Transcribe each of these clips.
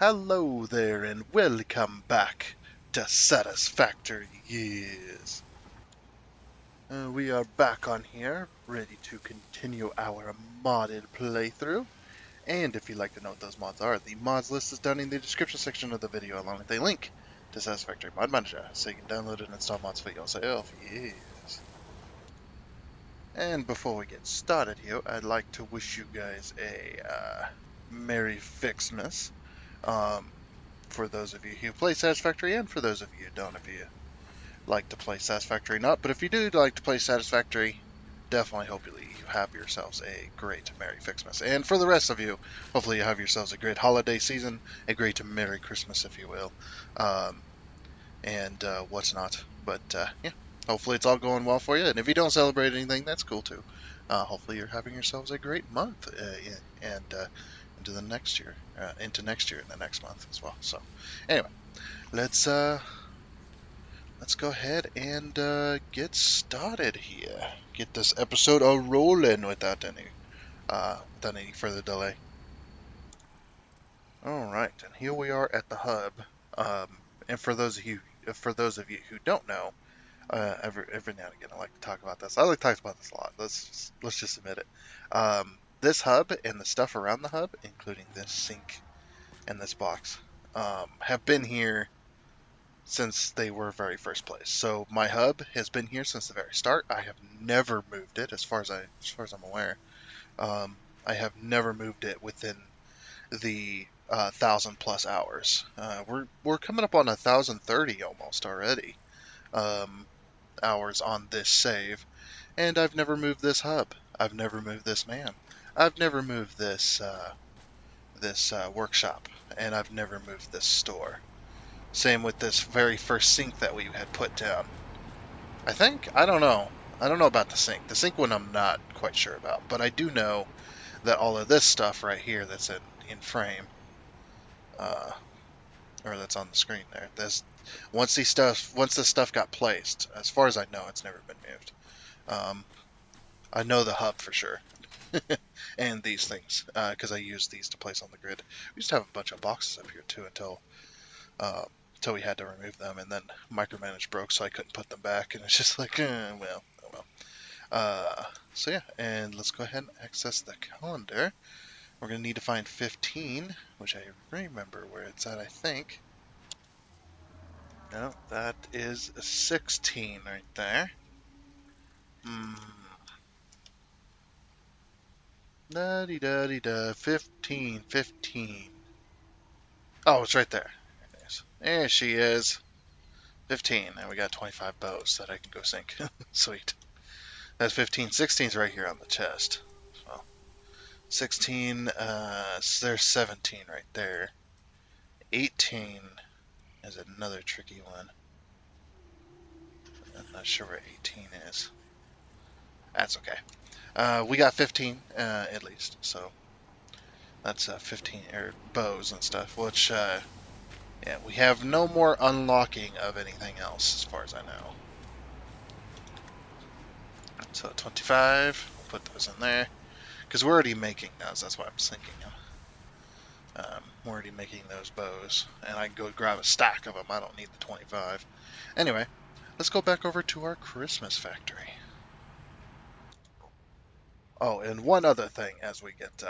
Hello there and welcome back to Satisfactory. Yes. We are back on here, ready to continue our modded playthrough. And if you'd like to know what those mods are, the mods list is down in the description section of the video along with a link to Satisfactory Mod Manager, so you can download and install mods for yourself. Yes. And before we get started here, I'd like to wish you guys a Merry Ficsmas. Um, for those of you who play Satisfactory and for those of you who don't, if you like to play Satisfactory not. But if you do like to play Satisfactory, definitely hope you have yourselves a great Merry Fixmas. And for the rest of you, hopefully you have yourselves a great holiday season, a great Merry Christmas, if you will, um, and what's not. But yeah, hopefully it's all going well for you. And if you don't celebrate anything, that's cool too. Hopefully you're having yourselves a great month and into next year and the next month as well. So anyway, let's go ahead and get started here. Get this episode a rolling without any further delay. All right, and here we are at the hub. And for those of you who don't know, every now and again I like to talk about this. I like to talk about this a lot. Let's just admit it. This hub and the stuff around the hub, including this sink and this box, have been here since they were very first place. So my hub has been here since the very start. I have never moved it, as far as I'm aware. I have never moved it within the 1,000+ hours. We're coming up on 1,030 almost already hours on this save, and I've never moved this hub. I've never moved this man. I've never moved this workshop, and I've never moved this store. Same with this very first sink that we had put down. I think, I don't know. I don't know about the sink. The sink one I'm not quite sure about, but I do know that all of this stuff right here that's in frame, uh, or that's on the screen there. Once the stuff got placed, as far as I know, it's never been moved. Um, I know the hub for sure, and these things because I use these to place on the grid. We used to have a bunch of boxes up here too uh, until we had to remove them, and then micromanage broke, so I couldn't put them back, and it's just like, well, oh well. So yeah, and let's go ahead and access the calendar. We're going to need to find 15, which I remember where it's at, I think. No, that is 16 right there. Da-dee-da-dee-da, 15, 15. Oh, it's right there. There she is. 15, and we got 25 bows that I can go sink. Sweet. That's 15. 16's right here on the chest. So 16, there's 17 right there. 18 is another tricky one. I'm not sure where 18 is. That's okay. We got 15 at least, so that's 15 bows and stuff. Which, yeah, we have no more unlocking of anything else as far as I know. So 25, we'll put those in there because we're already making those. That's why I'm sinking them. We're already making those bows, and I can go grab a stack of them. I don't need the 25. Anyway, let's go back over to our Christmas factory. Oh, and one other thing as we get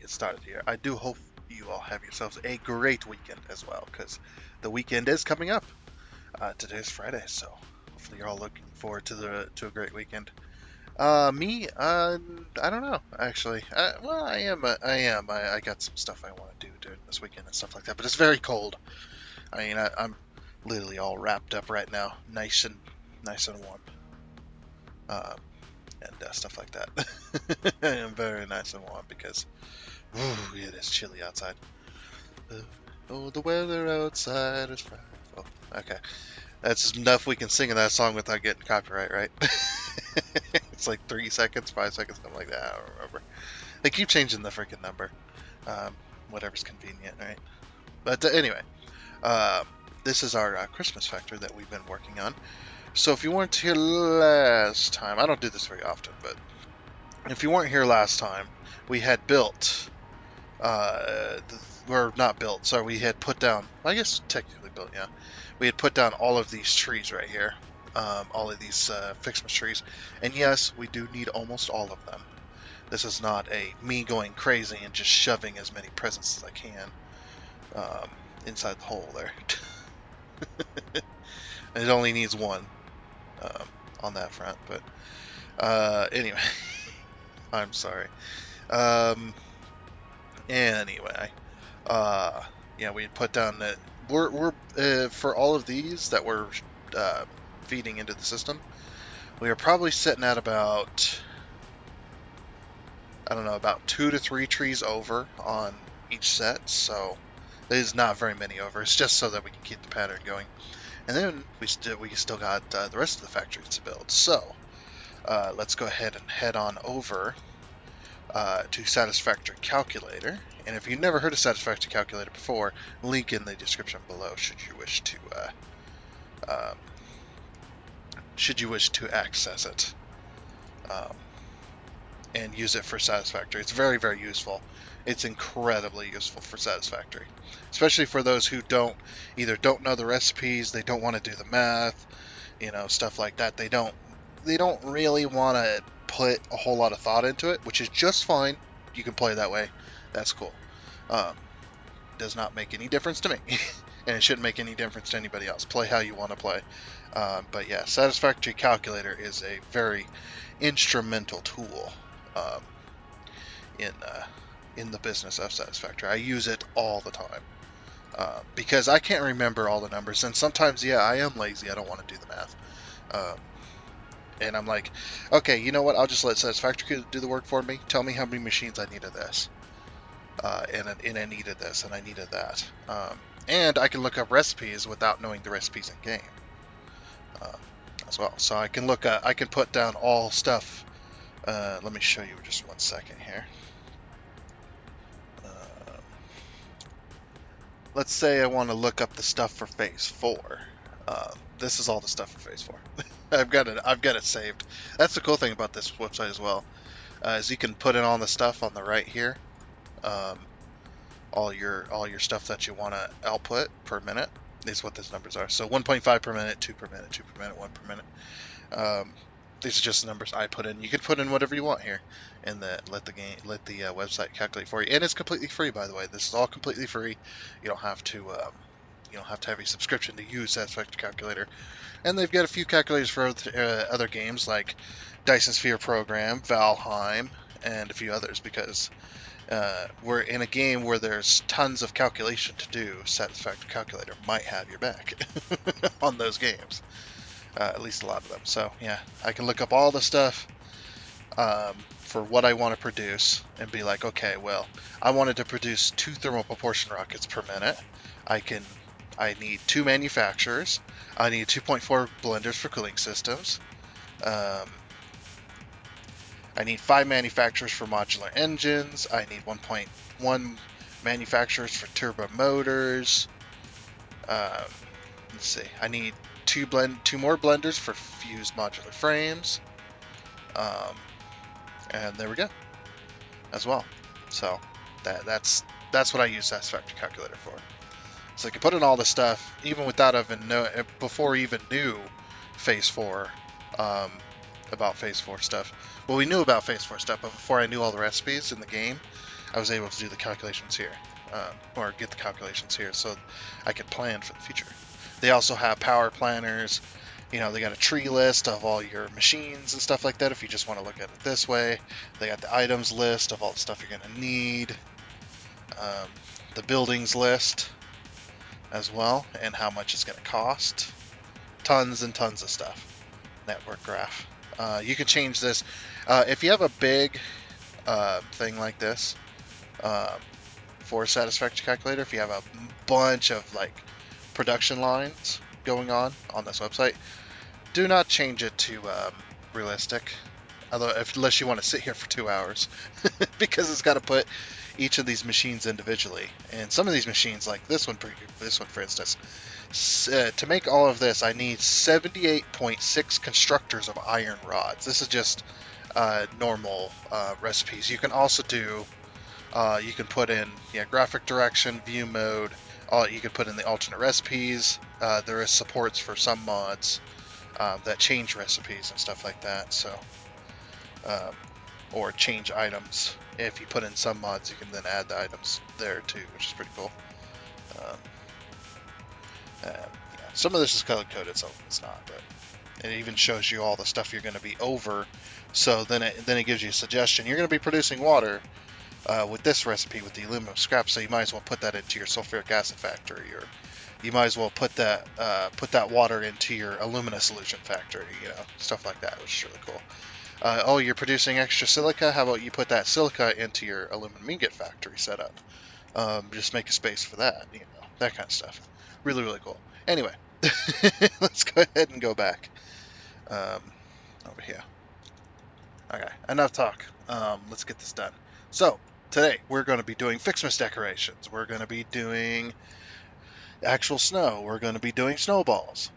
started here, I do hope you all have yourselves a great weekend as well, because the weekend is coming up. Today's Friday, so hopefully you're all looking forward to a great weekend. Me, I don't know, actually. Well, I am. I got some stuff I want to do during this weekend and stuff like that, but it's very cold. I mean, I'm literally all wrapped up right now, nice and warm, and stuff like that. I am very nice and warm because, ooh, it is chilly outside. Oh, the weather outside is frightful. Okay, that's enough. We can sing in that song without getting copyright, right? It's like 3 seconds, 5 seconds, something like that. I don't remember. They keep changing the freaking number. Whatever's convenient, right? But anyway, this is our Christmas factor that we've been working on. So if you weren't here last time, I don't do this very often, but if you weren't here last time, we had built We're not built, so we had put down, I guess technically built, yeah. We had put down all of these trees right here, all of these Ficsmas trees, and yes, we do need almost all of them. This is not a me going crazy and just shoving as many presents as I can um, inside the hole there. It only needs one on that front, but anyway, I'm sorry. Um, anyway, uh, yeah, we put down that we're for all of these that we're uh, feeding into the system. We are probably sitting at about, I don't know, about 2 to 3 trees over on each set. So there's not very many over. It's just so that we can keep the pattern going. And then we still got the rest of the factories to build. So let's go ahead and head on over to Satisfactory Calculator. And if you've never heard of Satisfactory Calculator before, link in the description below should you wish to access it and use it for Satisfactory. It's very, very useful. It's incredibly useful for Satisfactory, especially for those who don't know the recipes, they don't want to do the math, stuff like that. They don't really want to put a whole lot of thought into it, which is just fine. You can play that way. That's cool. Does not make any difference to me, and it shouldn't make any difference to anybody else. Play how you want to play. But yeah, Satisfactory Calculator is a very instrumental tool in the business of Satisfactory. I use it all the time because I can't remember all the numbers, and sometimes, yeah, I am lazy. I don't want to do the math. And I'm like, okay, you know what? I'll just let Satisfactory do the work for me. Tell me how many machines I need of this. And I needed this, and I needed that. And I can look up recipes without knowing the recipes in game as well. So I can I can put down all stuff. Let me show you just 1 second here. Let's say I want to look up the stuff for Phase 4. This is all the stuff for Phase 4. I've got it saved. That's the cool thing about this website as well, is you can put in all the stuff on the right here. All your stuff that you want to output per minute is what these numbers are. So 1.5 per minute, 2 per minute, 2 per minute, 1 per minute. These are just the numbers I put in. You can put in whatever you want here, and let the website calculate for you. And it's completely free, by the way. This is all completely free. You don't have to have a subscription to use Satisfactory Calculator. And they've got a few calculators for other games like Dyson Sphere Program, Valheim, and a few others, because we're in a game where there's tons of calculation to do. Satisfactory Calculator might have your back on those games. At least a lot of them. So yeah, I can look up all the stuff for what I want to produce and be like, okay, well, I wanted to produce 2 thermal propulsion rockets per minute. I need 2 manufacturers. I need 2.4 blenders for cooling systems. I need 5 manufacturers for modular engines. I need 1.1 manufacturers for turbo motors. Let's see. I need 2 more blenders for fused modular frames. And there we go. As well. So that's what I use Satisfactory Calculator for. So I can put in all this stuff even without before even knew Phase 4 about Phase 4 stuff. Well, we knew about Phase 4 stuff, but before I knew all the recipes in the game, I was able to do the calculations here, or get the calculations here, so I could plan for the future. They also have power planners. They got a tree list of all your machines and stuff like that if you just want to look at it this way. They got the items list of all the stuff you're going to need. The buildings list as well, and how much it's going to cost. Tons and tons of stuff. Network graph. You can change this. If you have a big thing like this for Satisfactory Calculator, if you have a bunch of production lines going on this website, do not change it to realistic, unless you want to sit here for 2 hours, because it's got to put each of these machines individually. And some of these machines, like this one for instance, to make all of this, I need 78.6 constructors of iron rods. This is just normal recipes. You can also do You can put in graphic direction, view mode. You can put in the alternate recipes. There is supports for some mods that change recipes and stuff like that. So, or change items. If you put in some mods, you can then add the items there too, which is pretty cool. Um, some of this is color coded, some of it's not, but it even shows you all the stuff you're going to be over. So then it gives you a suggestion. You're going to be producing water with this recipe with the aluminum scrap, so you might as well put that into your sulfuric acid factory, or you might as well put that water into your alumina solution factory, stuff like that, which is really cool. Oh, you're producing extra silica? How about you put that silica into your aluminum ingot factory setup? Just make a space for that, that kind of stuff. Really, really cool. Anyway, let's go ahead and go back over here. Okay, enough talk. Let's get this done. So, today we're going to be doing Ficsmas decorations. We're going to be doing actual snow. We're going to be doing snowballs.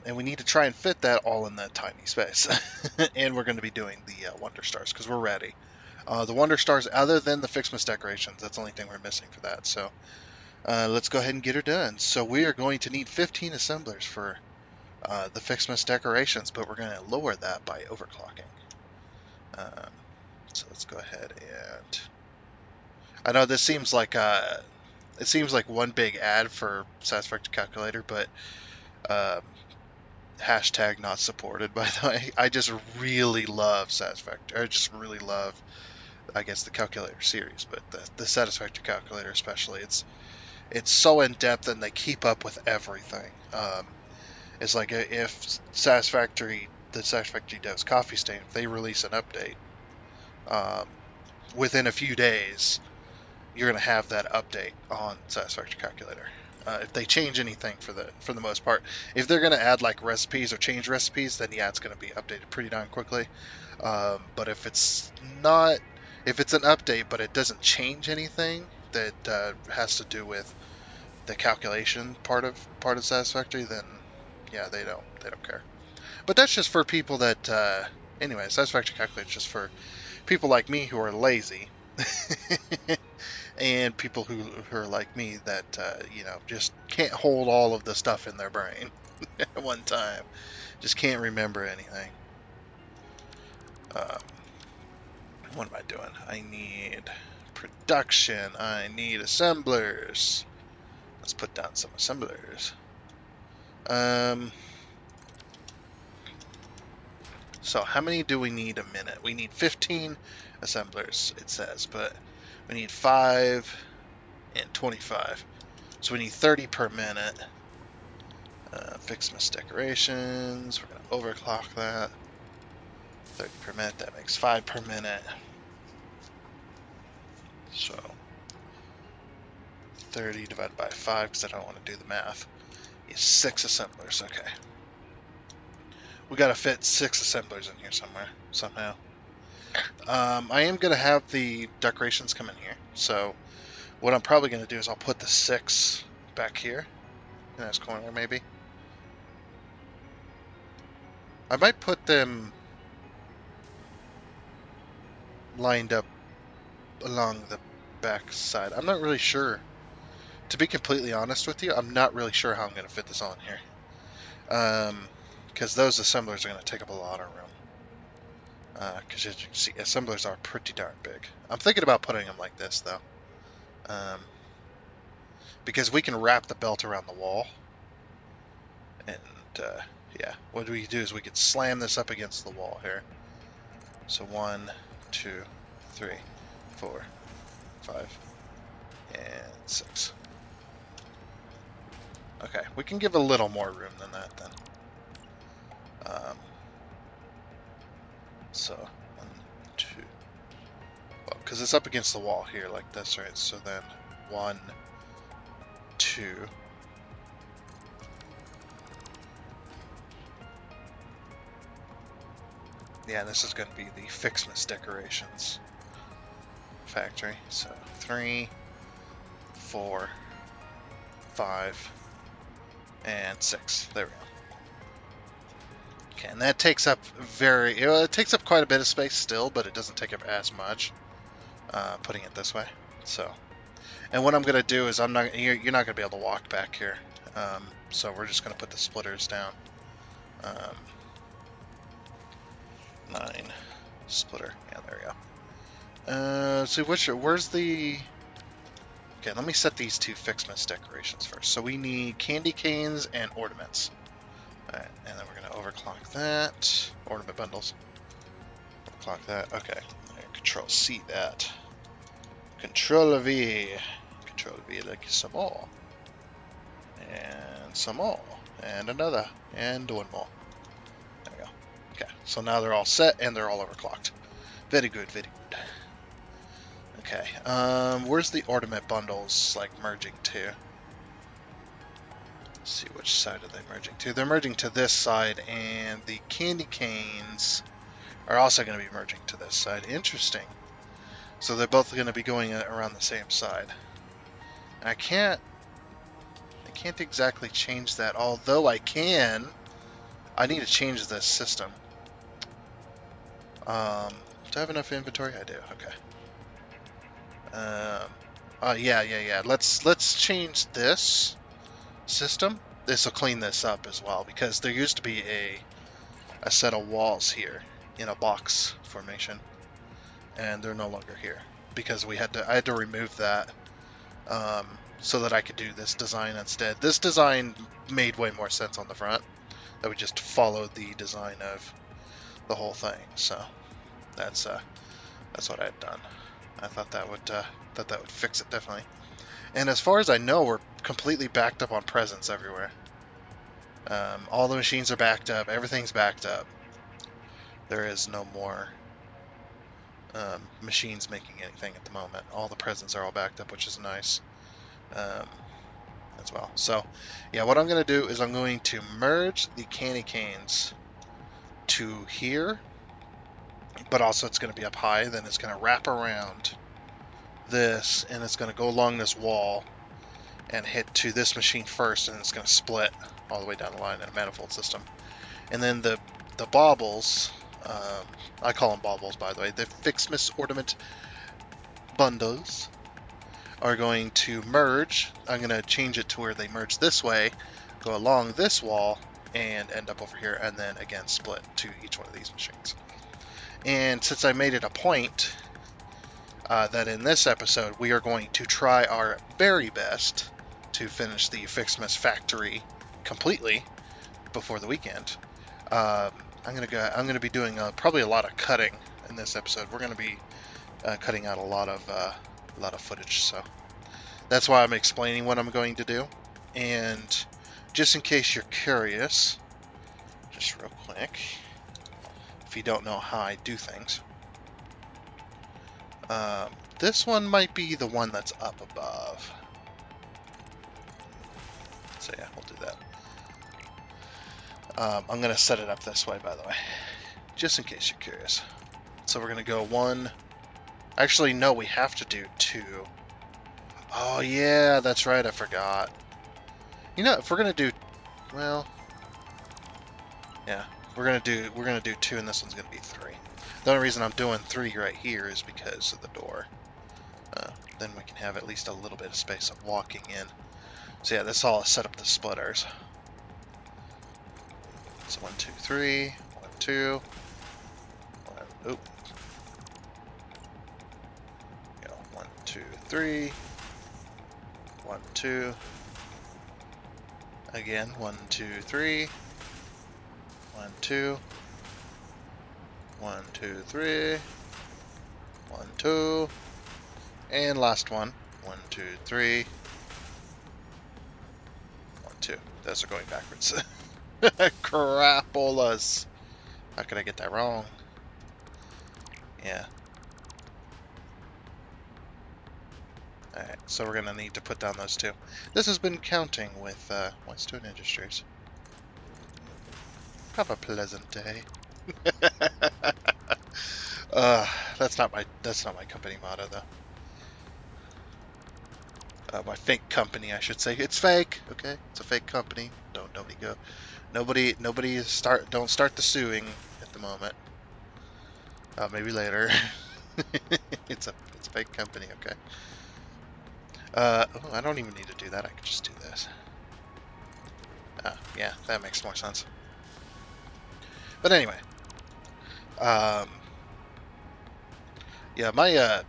And we need to try and fit that all in that tiny space. And we're going to be doing the Wonder Stars because we're ready. The Wonder Stars, other than the Ficsmas decorations, that's the only thing we're missing for that. So let's go ahead and get her done. So we are going to need 15 assemblers for the Ficsmas decorations, but we're going to lower that by overclocking. So let's go ahead and... I know this seems like one big ad for Satisfactory calculator, but hashtag not supported, by the way. I just really love Satisfactory. I just really love, I guess, the calculator series, but the Satisfactory calculator especially. It's so in depth and they keep up with everything. It's like if the Satisfactory does Coffee Stain, if they release an update, within a few days, you're going to have that update on Satisfactory calculator. If they change anything for the most part, if they're going to add like recipes or change recipes, then yeah, it's going to be updated pretty darn quickly. But if it's not, if it's an update but it doesn't change anything that has to do with the calculation part of Satisfactory, then yeah, they don't care. But that's just for people that anyway, Satisfactory calculator is just for people like me who are lazy. And people who are like me that just can't hold all of the stuff in their brain at one time, just can't remember anything. What am I doing? I need production. I need assemblers. Let's put down some assemblers. So how many do we need a minute? We need 15 assemblers, it says, but we need 5 and 25. So we need 30 per minute. Ficsmas decorations. We're going to overclock that. 30 per minute. That makes 5 per minute. So 30 divided by 5, because I don't want to do the math, is 6 assemblers. Okay. We got to fit 6 assemblers in here somehow. I am going to have the decorations come in here. So what I'm probably going to do is I'll put the 6 back here in this corner, maybe. I might put them lined up along the back side. I'm not really sure. To be completely honest with you, I'm not really sure how I'm going to fit this all in here. Because those assemblers are going to take up a lot of room. Because as you can see, assemblers are pretty darn big. I'm thinking about putting them like this, though. Because we can wrap the belt around the wall. And, yeah, what we do is we could slam this up against the wall here. So 1, 2, 3, 4, 5, and 6. Okay, we can give a little more room than that then. So 1, 2, well, because it's up against the wall here like this, right? So then 1, 2. Yeah, this is going to be the Ficsmas decorations factory. So 3, 4, 5, and 6. There we go. Okay, and that takes up it takes up quite a bit of space still, but it doesn't take up as much. putting it this way. So, and what I'm gonna do is you're not gonna be able to walk back here. So we're just gonna put the splitters down. 9 splitter. Yeah, there we go. So where's the? Okay, let me set these two Ficsmas decorations first. So we need candy canes and ornaments. Alright, and then we're going to overclock that. Ornament bundles. Overclock that. Okay. Control C that. Control V. Control V like some more. And some more. And another. And one more. There we go. Okay, so now they're all set and they're all overclocked. Very good, very good. Okay, where's the ornament bundles, like, merging to? Let's see, which side are they merging to? They're merging to this side, and the candy canes are also going to be merging to this side. Interesting. So they're both going to be going around the same side. I can't exactly change that, although I can. I need to change this system. Do I have enough inventory? I do, okay. Yeah. Let's change this system. This will clean this up as well, because there used to be a set of walls here in a box formation, and they're no longer here because I had to remove that so that I could do this design instead. This design made way more sense on the front. That would just follow the design of the whole thing. So that's what I had done. I thought that would fix it definitely. And as far as I know, we're completely backed up on presents everywhere. All the machines are backed up. Everything's backed up. There is no more machines making anything at the moment. All the presents are all backed up, which is nice as well. So, yeah, what I'm going to do is I'm going to merge the candy canes to here, but also it's going to be up high. Then it's going to wrap around this, and it's going to go along this wall and hit to this machine first, and it's going to split all the way down the line in a manifold system. And then the baubles, I call them baubles, by the way, the Ficsmas ornament bundles are going to merge. I'm going to change it to where they merge this way, go along this wall, and end up over here, and then again split to each one of these machines. And since I made it a point that in this episode we are going to try our very best to finish the Ficsmas factory completely before the weekend, I'm gonna be doing probably a lot of cutting in this episode. We're gonna be cutting out a lot of footage, so that's why I'm explaining what I'm going to do. And just in case you're curious, just real quick, if you don't know how I do things, this one might be the one that's up above. So yeah, we'll do that. I'm going to set it up this way, by the way, just in case you're curious. So we're going to go 1. Actually, no, we have to do 2. Oh yeah, that's right, I forgot. You know, if we're going to do, well, yeah, we're going to do 2, and this one's going to be 3. The only reason I'm doing 3 right here is because of the door. Then we can have at least a little bit of space of walking in. So yeah, this all set up the splitters. So 1, 2, 3, 1, 2, 1, oop. Go 1, 2, 3, 1, 2. Again, 1, 2, 3, 1, 2, 1, 2, 3, 1, 2, and last one, 1, 2, 3, 1, 2. Those are going backwards. Crapolas. How could I get that wrong? Yeah. Alright, so we're gonna need to put down those 2. This has been Counting with Whitestone Industries. Have a pleasant day. That's not my company motto though. My fake company, I should say. It's fake, okay? It's a fake company. Don't start the suing at the moment. Maybe later. It's a fake company, okay. Oh, I don't even need to do that. I could just do this. Yeah, that makes more sense. But anyway, um, yeah, my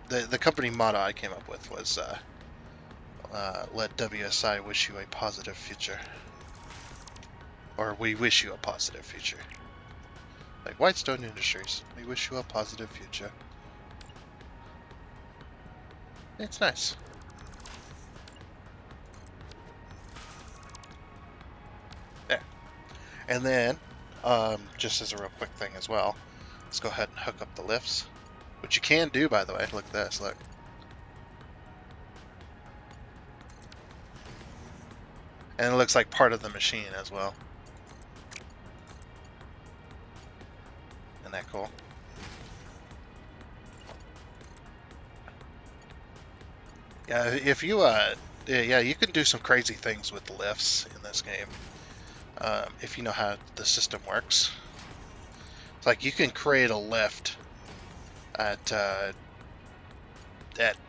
the company motto I came up with was let WSI wish you a positive future, or we wish you a positive future. Like Whitestone Industries, we wish you a positive future. It's nice. There. And then, just as a real quick thing as well, let's go ahead and hook up the lifts, which you can do, by the way. Look at this, look. And it looks like part of the machine as well. Isn't that cool? Yeah, if you, yeah, you can do some crazy things with the lifts in this game. If you know how the system works. It's like you can create a lift at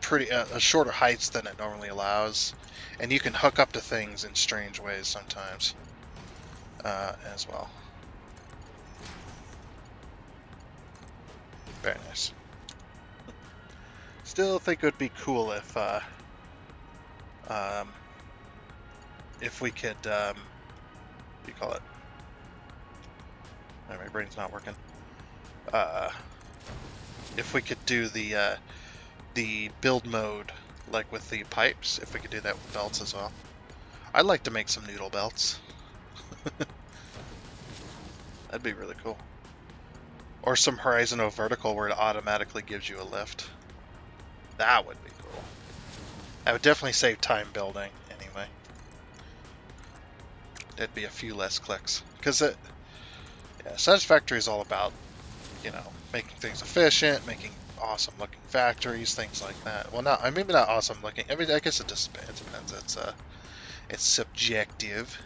pretty shorter heights than it normally allows, and you can hook up to things in strange ways sometimes as well. Very nice. Still think it would be cool if we could what do you call it? My brain's not working. If we could do the build mode like with the pipes, if we could do that with belts as well. I'd like to make some noodle belts. That'd be really cool. Or some horizontal vertical where it automatically gives you a lift. That would be cool. That would definitely save time building anyway. It'd be a few less clicks. Because Satisfactory is all about, making things efficient, making awesome looking factories, things like that. Well, maybe not awesome looking. I mean, I guess it depends. It's subjective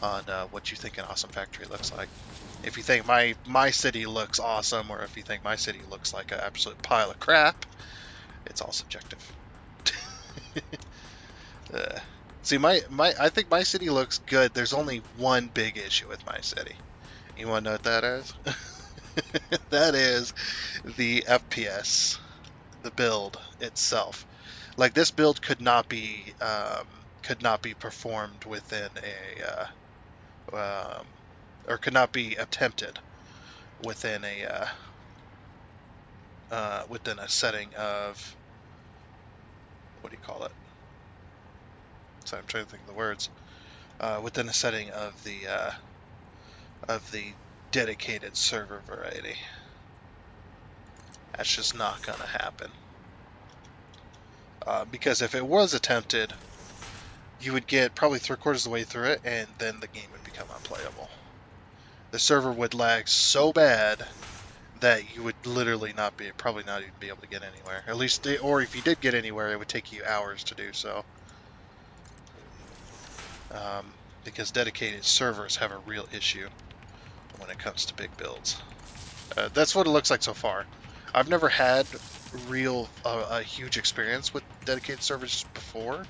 on what you think an awesome factory looks like. If you think my city looks awesome, or if you think my city looks like an absolute pile of crap, it's all subjective. See, I think my city looks good. There's only one big issue with my city. You want to know what that is? That is the FPS, the build itself. Like this build could not be performed within or could not be attempted within within a setting of, what do you call it? So I'm trying to think of the words. Within a setting of the dedicated server variety. That's just not going to happen. Because if it was attempted, you would get probably 3/4 of the way through it, and then the game would become unplayable. The server would lag so bad that you would literally probably not even be able to get anywhere. At least, or if you did get anywhere, it would take you hours to do so. Because dedicated servers have a real issue when it comes to big builds. That's what it looks like so far. I've never had a huge experience with dedicated servers before.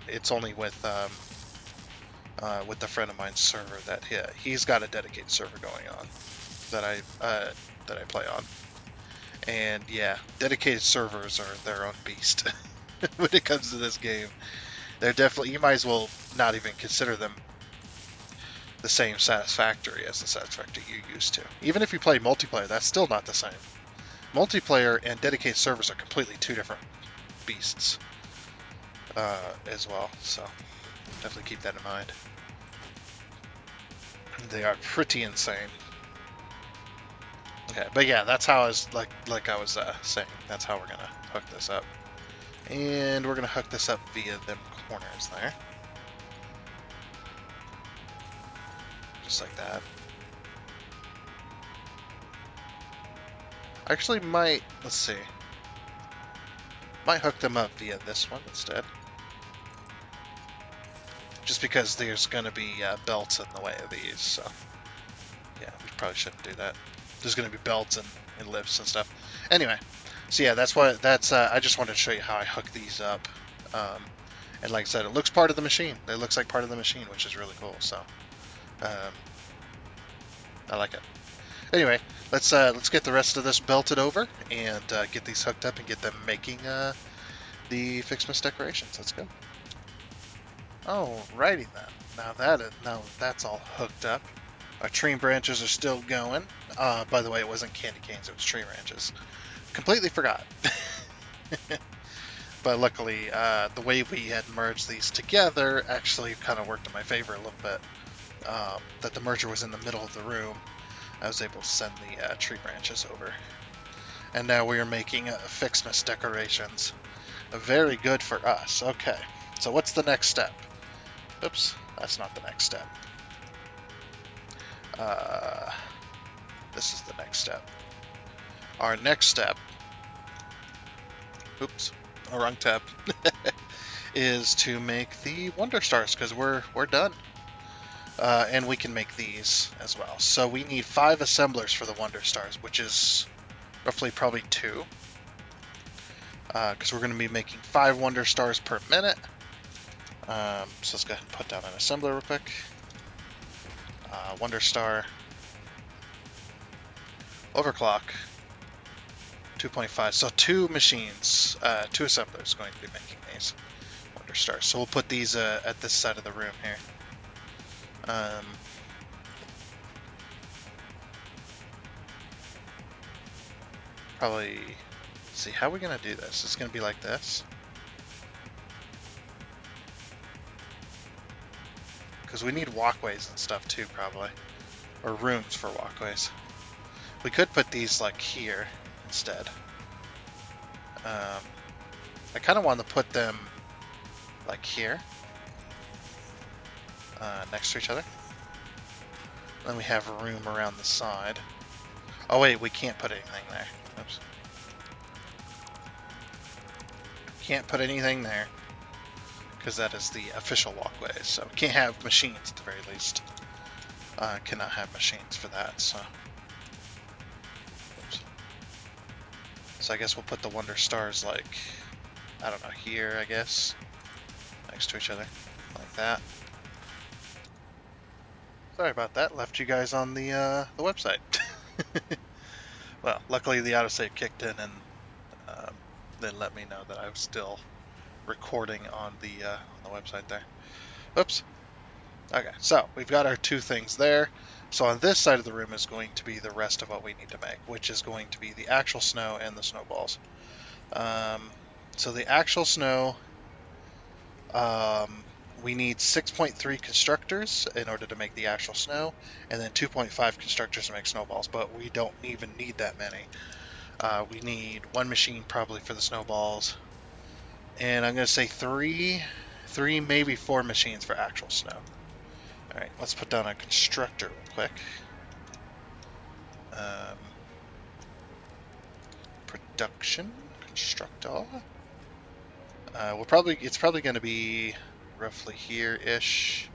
It's only with a friend of mine's server that he's got a dedicated server going on that I play on. And yeah, dedicated servers are their own beast when it comes to this game. They're definitely, you might as well not even consider them the same Satisfactory as the Satisfactory you're used to. Even if you play multiplayer, that's still not the same. Multiplayer and dedicated servers are completely two different beasts as well, so definitely keep that in mind. They are pretty insane. Okay, but yeah, that's how I was like I was saying. That's how we're gonna hook this up, and we're gonna hook this up via them corners there, just like that. Actually, let's see. Might hook them up via this one instead. Just because there's going to be belts in the way of these, so yeah, we probably shouldn't do that. There's going to be belts and lifts and stuff. Anyway, so yeah, that's I just wanted to show you how I hook these up. And like I said, it looks part of the machine. It looks like part of the machine, which is really cool. So um, I like it. Anyway, let's get the rest of this belted over and get these hooked up and get them making the Ficsmas decorations. Let's go. Alrighty then. Now that's all hooked up. Our tree branches are still going. By the way, it wasn't candy canes; it was tree branches. Completely forgot. But luckily, the way we had merged these together actually kind of worked in my favor a little bit. That the merger was in the middle of the room, I was able to send the tree branches over. And now we are making Ficsmas decorations. Very good for us. Okay, so what's the next step? Oops, that's not the next step. This is the next step. Our next step, oops, wrong tab, is to make the Wonder Stars, because we're done. And we can make these as well. So we need 5 assemblers for the Wonder Stars, which is roughly probably 2. Because we're going to be making 5 Wonder Stars per minute. So let's go ahead and put down an assembler real quick. Wonder Star. Overclock. 2.5. So 2 machines, 2 assemblers going to be making these Wonder Stars. So we'll put these at this side of the room here. Probably, see, how are we going to do this? It's going to be like this. Because we need walkways and stuff too, probably. Or rooms for walkways. We could put these like here instead. I kind of want to put them like here. Next to each other. Then we have room around the side. Oh wait, we can't put anything there. Oops. Can't put anything there. Because that is the official walkway. So we can't have machines at the very least. Cannot have machines for that, so. Oops. So I guess we'll put the Wonder Stars like, I don't know, here, I guess. Next to each other. Like that. Sorry about that. Left you guys on the website. Well, luckily the autosave kicked in and then let me know that I was still recording on the website there. Oops. Okay, so we've got our 2 things there. So on this side of the room is going to be the rest of what we need to make, which is going to be the actual snow and the snowballs. So the actual snow, we need 6.3 constructors in order to make the actual snow, and then 2.5 constructors to make snowballs, but we don't even need that many. We need 1 machine probably for the snowballs, and I'm going to say 3, maybe 4 machines for actual snow. Alright, let's put down a constructor real quick. Production constructor. It's probably going to be roughly here-ish.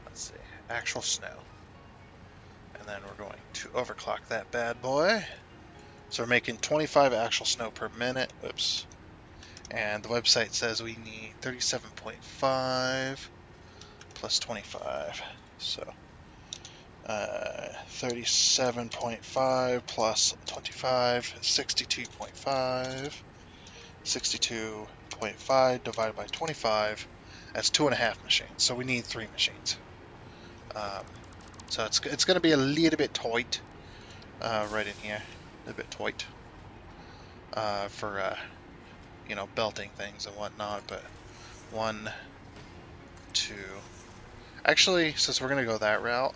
Let's see, actual snow. And then we're going to overclock that bad boy. So we're making 25 actual snow per minute. Oops. And the website says we need 37.5 plus 25. So 37.5 plus 25, 62.5. 62.5 divided by 25. That's 2.5 machines. So we need 3 machines. So it's going to be a little bit tight right in here. A little bit tight for you know, belting things and whatnot, but 1, 2. Actually, since we're gonna go that route,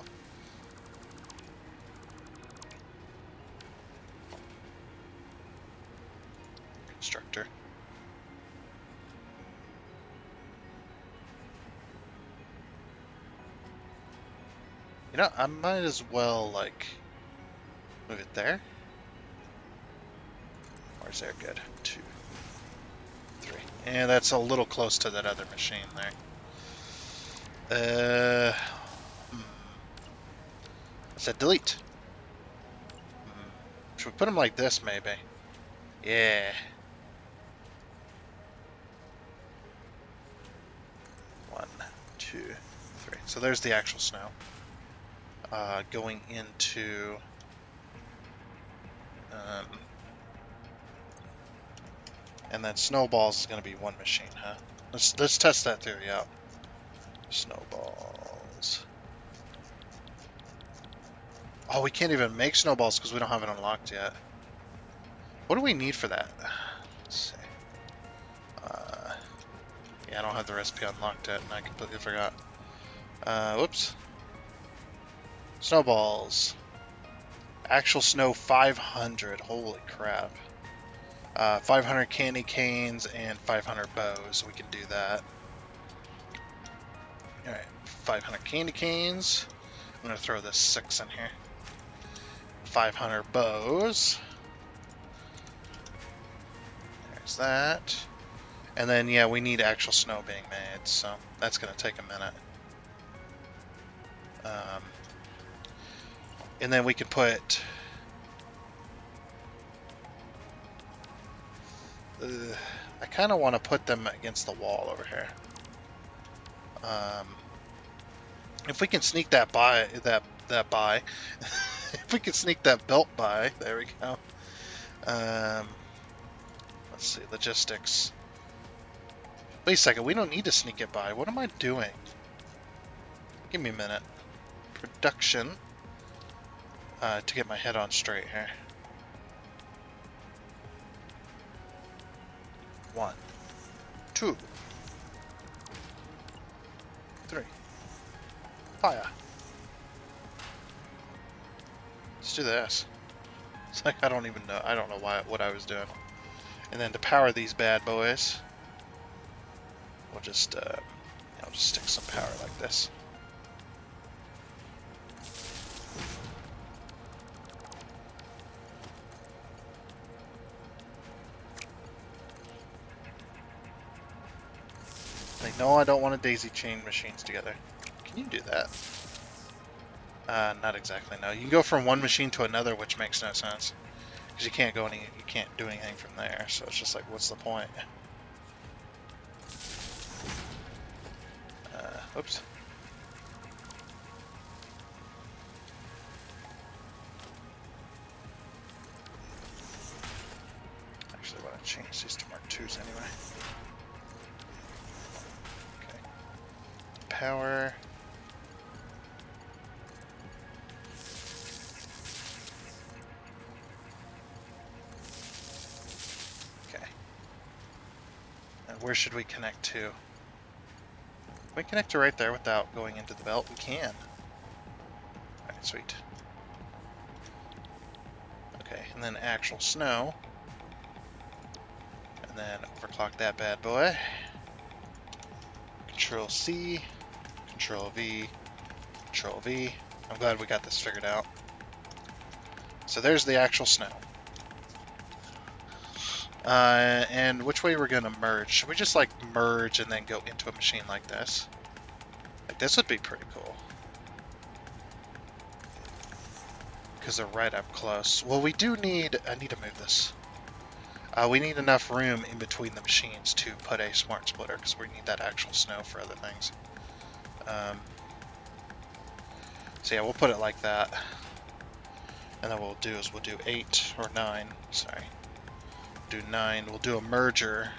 constructor. You know, I might as well like move it there. Or is there good? 2. 3. And that's a little close to that other machine there. I said delete. Should we put them like this, maybe? Yeah. 1, 2, 3. So there's the actual snow. Going into... and then snowballs is going to be one machine, huh? Let's test that theory out. Snowballs. Oh, we can't even make snowballs because we don't have it unlocked yet. What do we need for that? Let's see. Yeah, I don't have the recipe unlocked yet, and I completely forgot. Whoops. Snowballs. Actual snow 500. Holy crap. 500 candy canes and 500 bows. We can do that. Alright, 500 candy canes. I'm going to throw this 6 in here. 500 bows. There's that. And then, yeah, we need actual snow being made, so that's going to take a minute. And then we can put... I kind of want to put them against the wall over here. If we can sneak that by, if we can sneak that belt by, there we go. Let's see, logistics. Wait a second, we don't need to sneak it by. What am I doing? Give me a minute. Production. To get my head on straight here. 1, 2, 3. Fire. Let's do this. It's like I don't even know. I don't know what I was doing. And then to power these bad boys, we'll just I'll just stick some power like this. Like, no, I don't want to daisy chain machines together. Can you do that? Not exactly. No, you can go from one machine to another, which makes no sense because you can't do anything from there. So it's just like, what's the point? Oops. Actually, I want to change these to Mark IIs anyway. Okay. Power. Okay. And where should we connect to? Can we connect to right there without going into the belt? We can. Alright, sweet. Okay, and then actual snow. And then overclock that bad boy. Control C, Control V, Control V. I'm glad we got this figured out. So there's the actual snow. And which way we're gonna merge? Should we just like merge and then go into a machine like this? Like this would be pretty cool. Because they're right up close. Well, we do need... I need to move this. We need enough room in between the machines to put a smart splitter, because we need that actual snow for other things. So yeah, we'll put it like that. And then what we'll do is we'll do 8 or 9. Sorry. Do 9. We'll do a merger.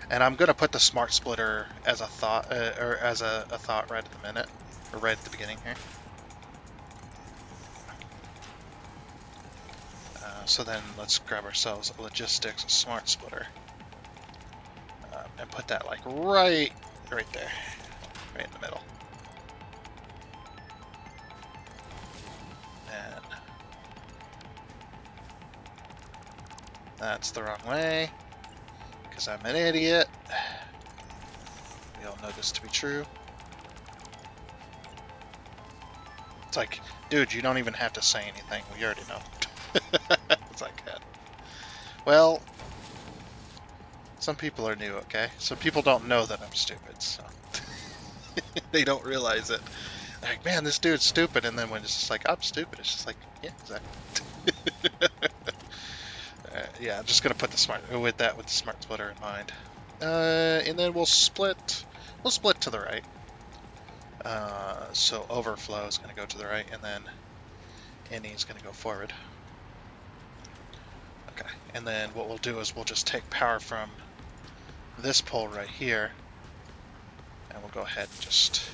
And I'm going to put the smart splitter as a thought, or as a thought right at the minute, or right at the beginning here. So then let's grab ourselves a logistics smart splitter and put that like right there, right in the middle. And that's the wrong way because I'm an idiot. We all know this to be true. It's like, dude, you don't even have to say anything. We already know. It's like that. Well, Some people are new, okay? Some people don't know that I'm stupid, so they don't realize it. Like, man, this dude's stupid, and then when it's just like, I'm stupid, it's just like, yeah, exactly. Yeah, I'm just gonna put the with the smart splitter in mind. And then we'll split to the right. So overflow is gonna go to the right, and then any is gonna go forward. Okay, and then what we'll do is we'll just take power from this pole right here, and we'll go ahead and just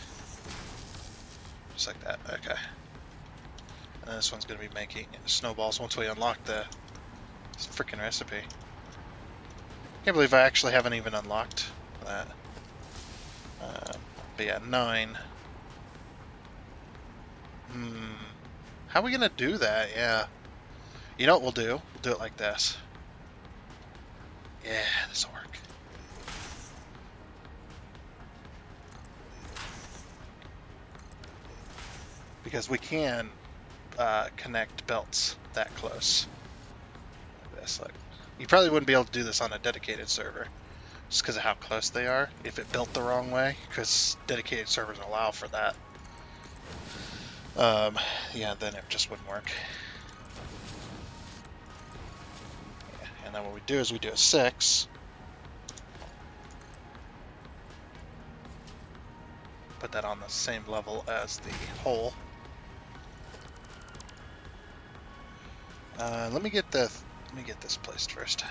like that. Okay. And this one's going to be making snowballs once we unlock the freaking recipe. Can't believe I actually haven't even unlocked that. But yeah, 9. How are we going to do that? Yeah. You know what we'll do? We'll do it like this. Yeah, this will work. Because we can connect belts that close. Like this. Like, you probably wouldn't be able to do this on a dedicated server, just because of how close they are, if it built the wrong way, because dedicated servers allow for that. Yeah, then it just wouldn't work. Yeah, and then what we do is we do a 6. Put that on the same level as the hole. Let me get this placed first.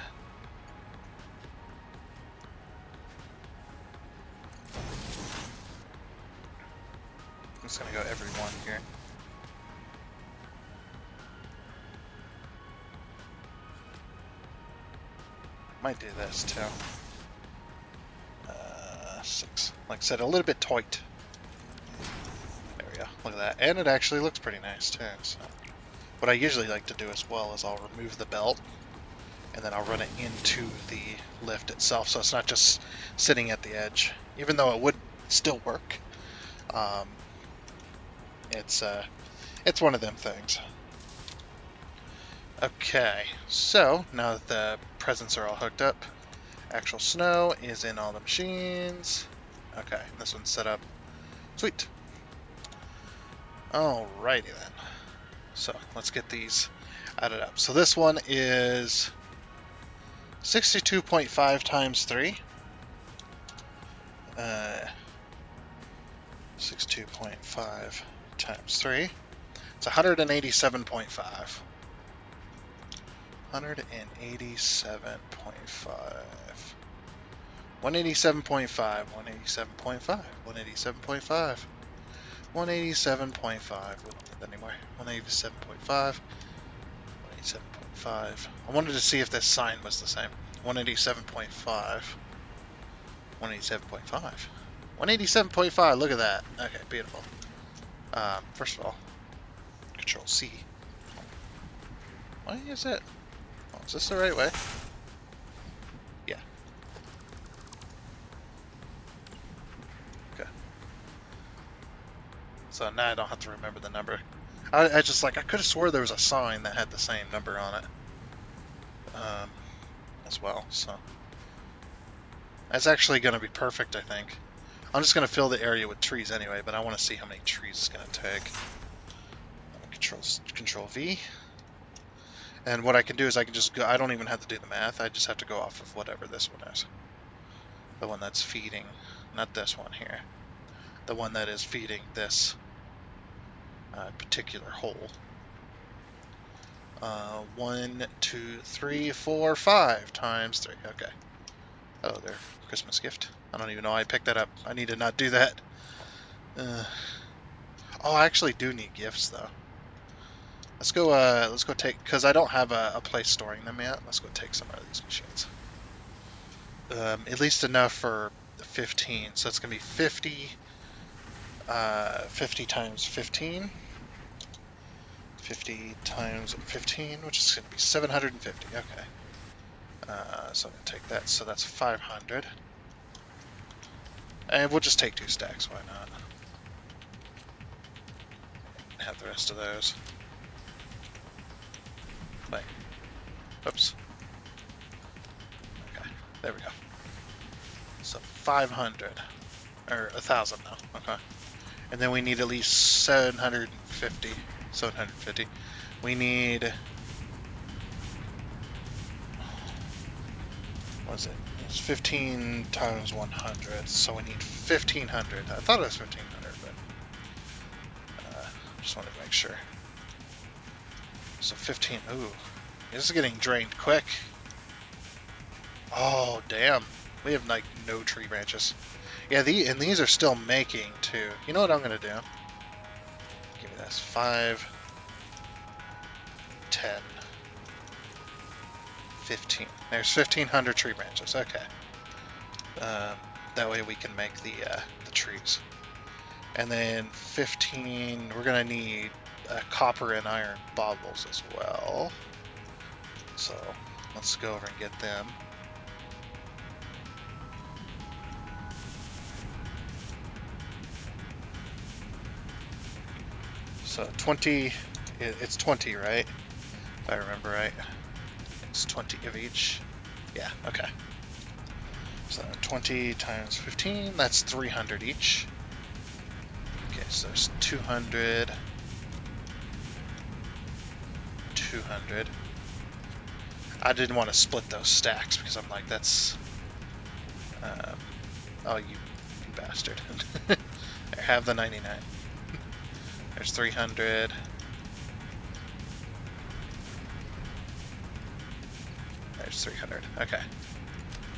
I'm just gonna go every one here. Might do this too. 6. Like I said, a little bit tight. There we go. Look at that. And it actually looks pretty nice too. So, what I usually like to do as well is I'll remove the belt and then I'll run it into the lift itself, so it's not just sitting at the edge. Even though it would still work, it's one of them things. Okay, so now that the presents are all hooked up, actual snow is in all the machines. Okay, this one's set up. Sweet. Alrighty then. So let's get these added up. So this one is 62.5 times 3. 62.5 times 3. It's 187.5. 187.5. 187.5. 187.5. 187.5. 187.5. We don't need that anymore. 187.5. 187.5. I wanted to see if this sign was the same. 187.5. 187.5. 187.5. Look at that. Okay, beautiful. First of all, Control C. Why is it? Oh, is this the right way? Yeah. Okay. So now I don't have to remember the number. I just I could have swore there was a sign that had the same number on it. As well, so. That's actually going to be perfect, I think. I'm just going to fill the area with trees anyway, but I want to see how many trees it's going to take. Control V. And what I can do is I can just go, I don't even have to do the math, I just have to go off of whatever this one is. The one that's feeding, not this one here. The one that is feeding this particular hole. 1, 2, 3, 4, 5 times 3. Okay. Oh, there. Christmas gift. I don't even know why I picked that up. I need to not do that. Oh, I actually do need gifts though. Let's go take, because I don't have a place storing them yet. Let's go take some of these machines. At least enough for 15. So it's going to be 50, 50 times 15. 50 times 15, which is going to be 750. Okay. So I'm going to take that. So that's 500. And we'll just take 2 stacks. Why not? Have the rest of those. Wait. Oops. Okay. There we go. So 500. Or 1,000 now. Okay. And then we need at least 750. 750. We need... What is it? It's 15 times 100, so we need 1,500. I thought it was 1,500, but just wanted to make sure. So 15. Ooh, this is getting drained quick. Oh, damn. We have like no tree branches. Yeah, and these are still making too. You know what I'm gonna do? Give me this. 5, 10, 15. There's 1,500 tree branches. Okay. That way we can make the trees. And then 15. We're gonna need copper and iron baubles as well. So let's go over and get them. So 20, it's 20, right? If I remember right. It's 20 of each. Yeah, okay. So 20 times 15, that's 300 each. Okay, so there's 200. 200. I didn't want to split those stacks because I'm like, that's... oh, you bastard. There, have the 99. There's 300. There's 300. Okay.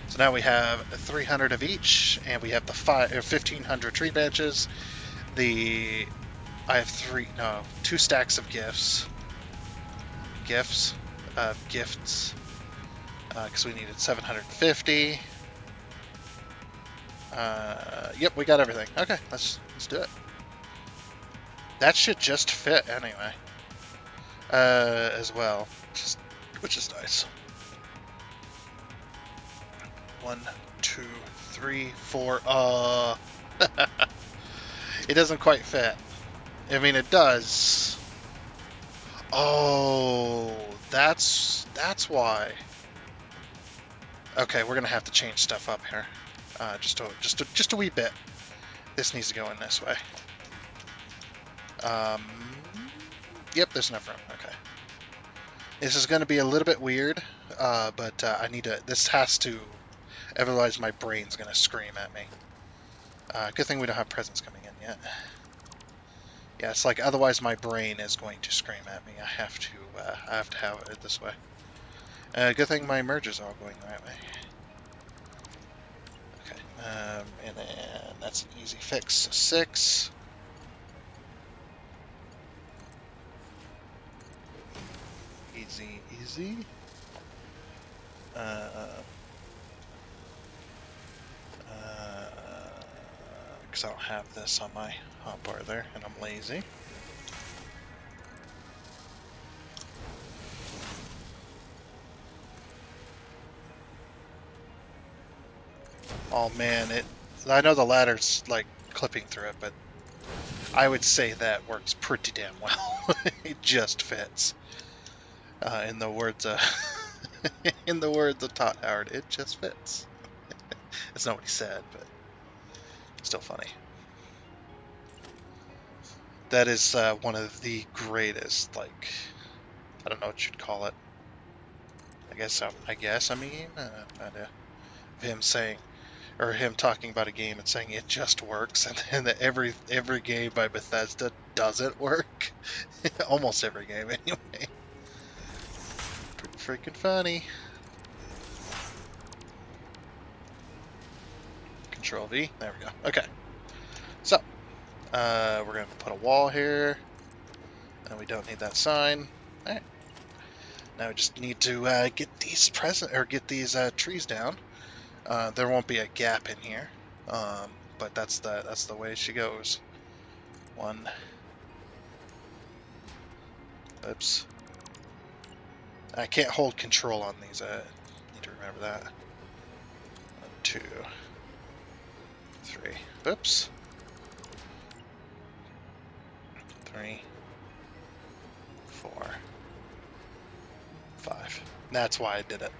So now we have 300 of each, and we have the 1,500 tree branches. I have 2 stacks of gifts. Gifts, because we needed 750. Yep, we got everything. Okay, let's do it. That should just fit anyway. As well, which is nice. 1, 2, 3, 4. It doesn't quite fit. I mean, it does. Oh, that's why. Okay, we're gonna have to change stuff up here. Just a wee bit. This needs to go in this way. Yep, there's enough room. Okay. This is going to be a little bit weird, but I need to. This has to. Otherwise, my brain's going to scream at me. Good thing we don't have presents coming in yet. Yeah, it's like otherwise my brain is going to scream at me. I have to have it this way. Good thing my merges are all going the right way. Okay, and then that's an easy fix. So 6. Easy. Because I don't have this on my hotbar there, and I'm lazy. Oh man, I know the ladder's like clipping through it, but I would say that works pretty damn well. It just fits. In the words of Todd Howard, it just fits. That's not what he said, but still funny. That is one of the greatest, like, I don't know what you'd call it. I mean, him saying, or him talking about a game and saying it just works, and then that every game by Bethesda doesn't work. Almost every game, anyway. Pretty freaking funny. Control V. There we go. Okay. So, we're going to put a wall here. And we don't need that sign. Alright. Now we just need to get these trees down. There won't be a gap in here. But that's the way she goes. 1. Oops. I can't hold control on these. I need to remember that. 1, 2, 3. Oops. 3, 4, 5. That's why I did it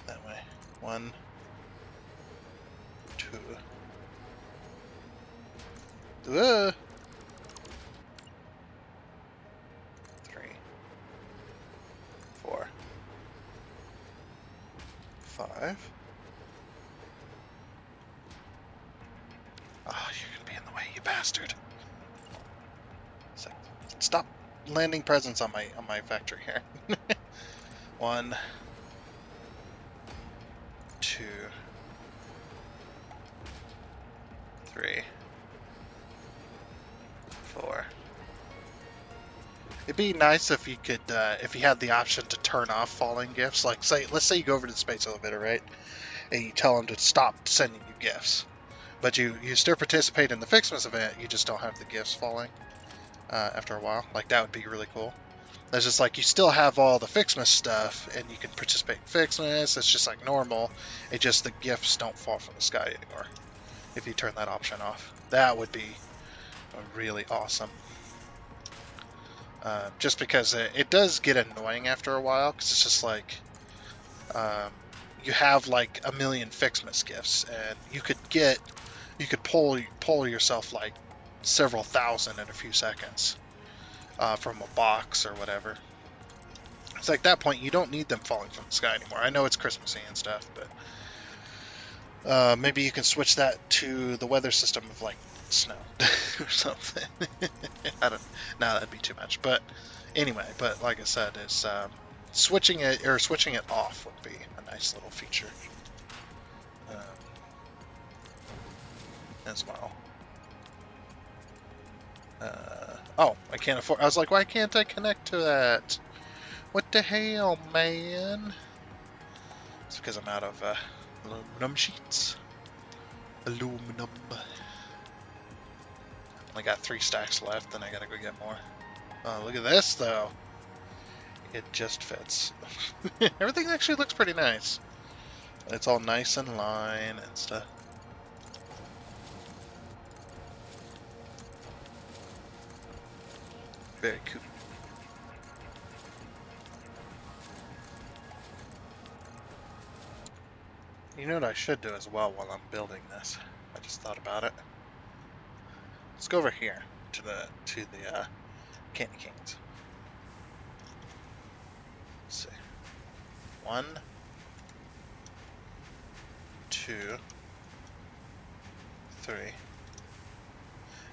that way. 1, Uh, 3, 4, 5. Oh, you're gonna be in the way, you bastard. So, stop landing presents on my factory here. 1, 2, 3, 4. It'd be nice if you could, if you had the option to turn off falling gifts. Like, let's say you go over to the space elevator, right? And you tell them to stop sending you gifts. But you still participate in the Ficsmas event, you just don't have the gifts falling after a while. Like, that would be really cool. It's just like, you still have all the Ficsmas stuff, and you can participate in Ficsmas. It's just like normal. It just, the gifts don't fall from the sky anymore. If you turn that option off. That would be really awesome. Just because it does get annoying after a while, because it's just like, you have like a million Ficsmas gifts, and you could pull yourself like several thousand in a few seconds from a box or whatever. It's like, at that point you don't need them falling from the sky anymore. I know it's Christmassy and stuff, but maybe you can switch that to the weather system of like snow or something. I don't. No, that'd be too much. But anyway, but like I said, is switching it off would be a nice little feature as well. Oh, I can't afford. I was like, why can't I connect to that? What the hell, man? It's because I'm out of aluminum sheets. Aluminum. I got 3 stacks left, and I gotta go get more. Oh, look at this, though. It just fits. Everything actually looks pretty nice. It's all nice in line and stuff. Very cool. You know what I should do as well while I'm building this? I just thought about it. Let's go over here to the candy canes. Let's see. 1, 2, 3.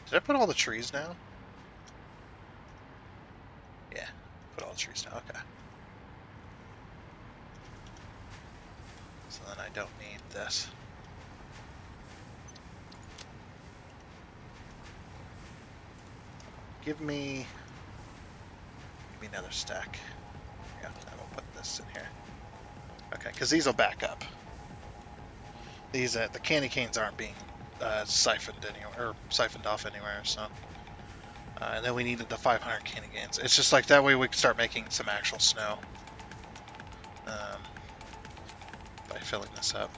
Did I put all the trees down? Yeah, put all the trees down. Okay. So then I don't need this. Give me another stack. Yeah, I will put this in here. Okay, because these will back up. These the candy canes aren't being siphoned off anywhere. So, and then we needed the 500 candy canes. It's just like that way we can start making some actual snow by filling this up.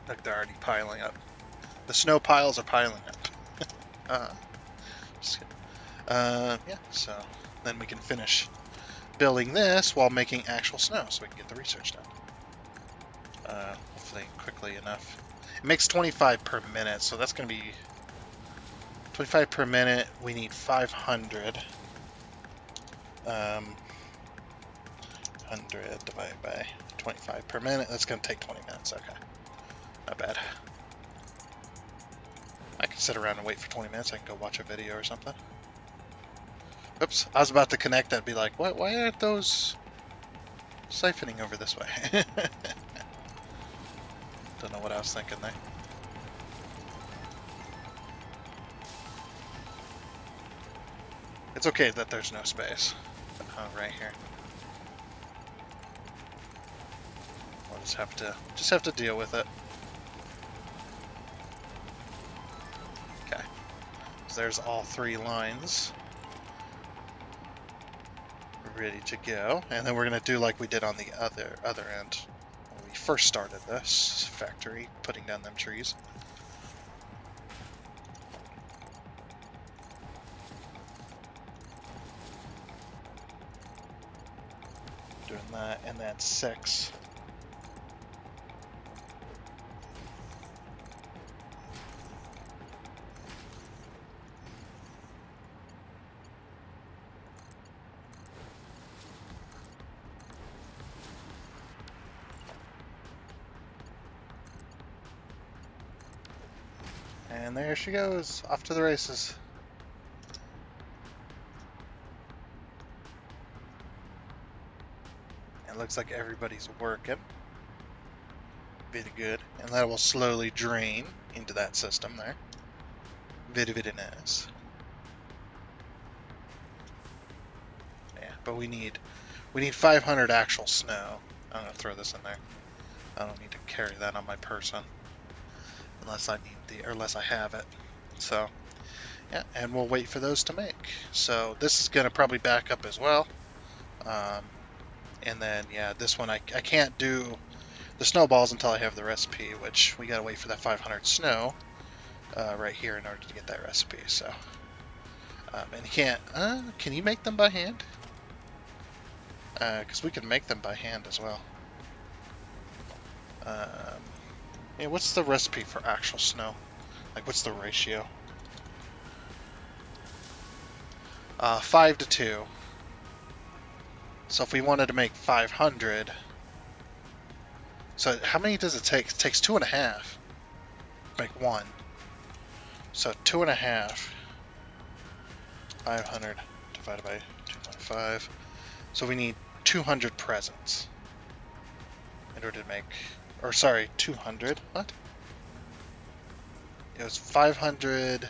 Like, they're already piling up. The snow piles are piling up. Just kidding. Yeah, so then we can finish building this while making actual snow, so we can get the research done. Hopefully quickly enough. It makes 25 per minute, so that's going to be 25 per minute. We need 500. 100 divided by 25 per minute. That's going to take 20 minutes. Okay. Not bad. I can sit around and wait for 20 minutes. I can go watch a video or something. Oops, I was about to connect that and be like, what? Why aren't those siphoning over this way? Don't know what I was thinking there. It's okay that there's no space right here. We'll just have to deal with it. Okay, so there's all 3 lines ready to go, and then we're gonna do like we did on the other end when we first started this factory, putting down them trees. Doing that, and then 6. And there she goes, off to the races. It looks like everybody's working. Very good. And that will slowly drain into that system there. Very, very nice. Yeah, but we need 500 actual snow. I'm gonna throw this in there. I don't need to carry that on my person unless I have it. So yeah, and we'll wait for those to make. So this is gonna probably back up as well. And then yeah, this one I can't do the snowballs until I have the recipe, which we gotta wait for that 500 snow right here in order to get that recipe. So and you can't. Can you make them by hand? Because we can make them by hand as well. Yeah, what's the recipe for actual snow? Like, what's the ratio? 5 to 2. So if we wanted to make 500, so how many does it take? It takes 2.5 to make 1. So 2.5, 500 divided by 2.5. So we need 200 presents in order to make, or sorry, 200. What? It was 500.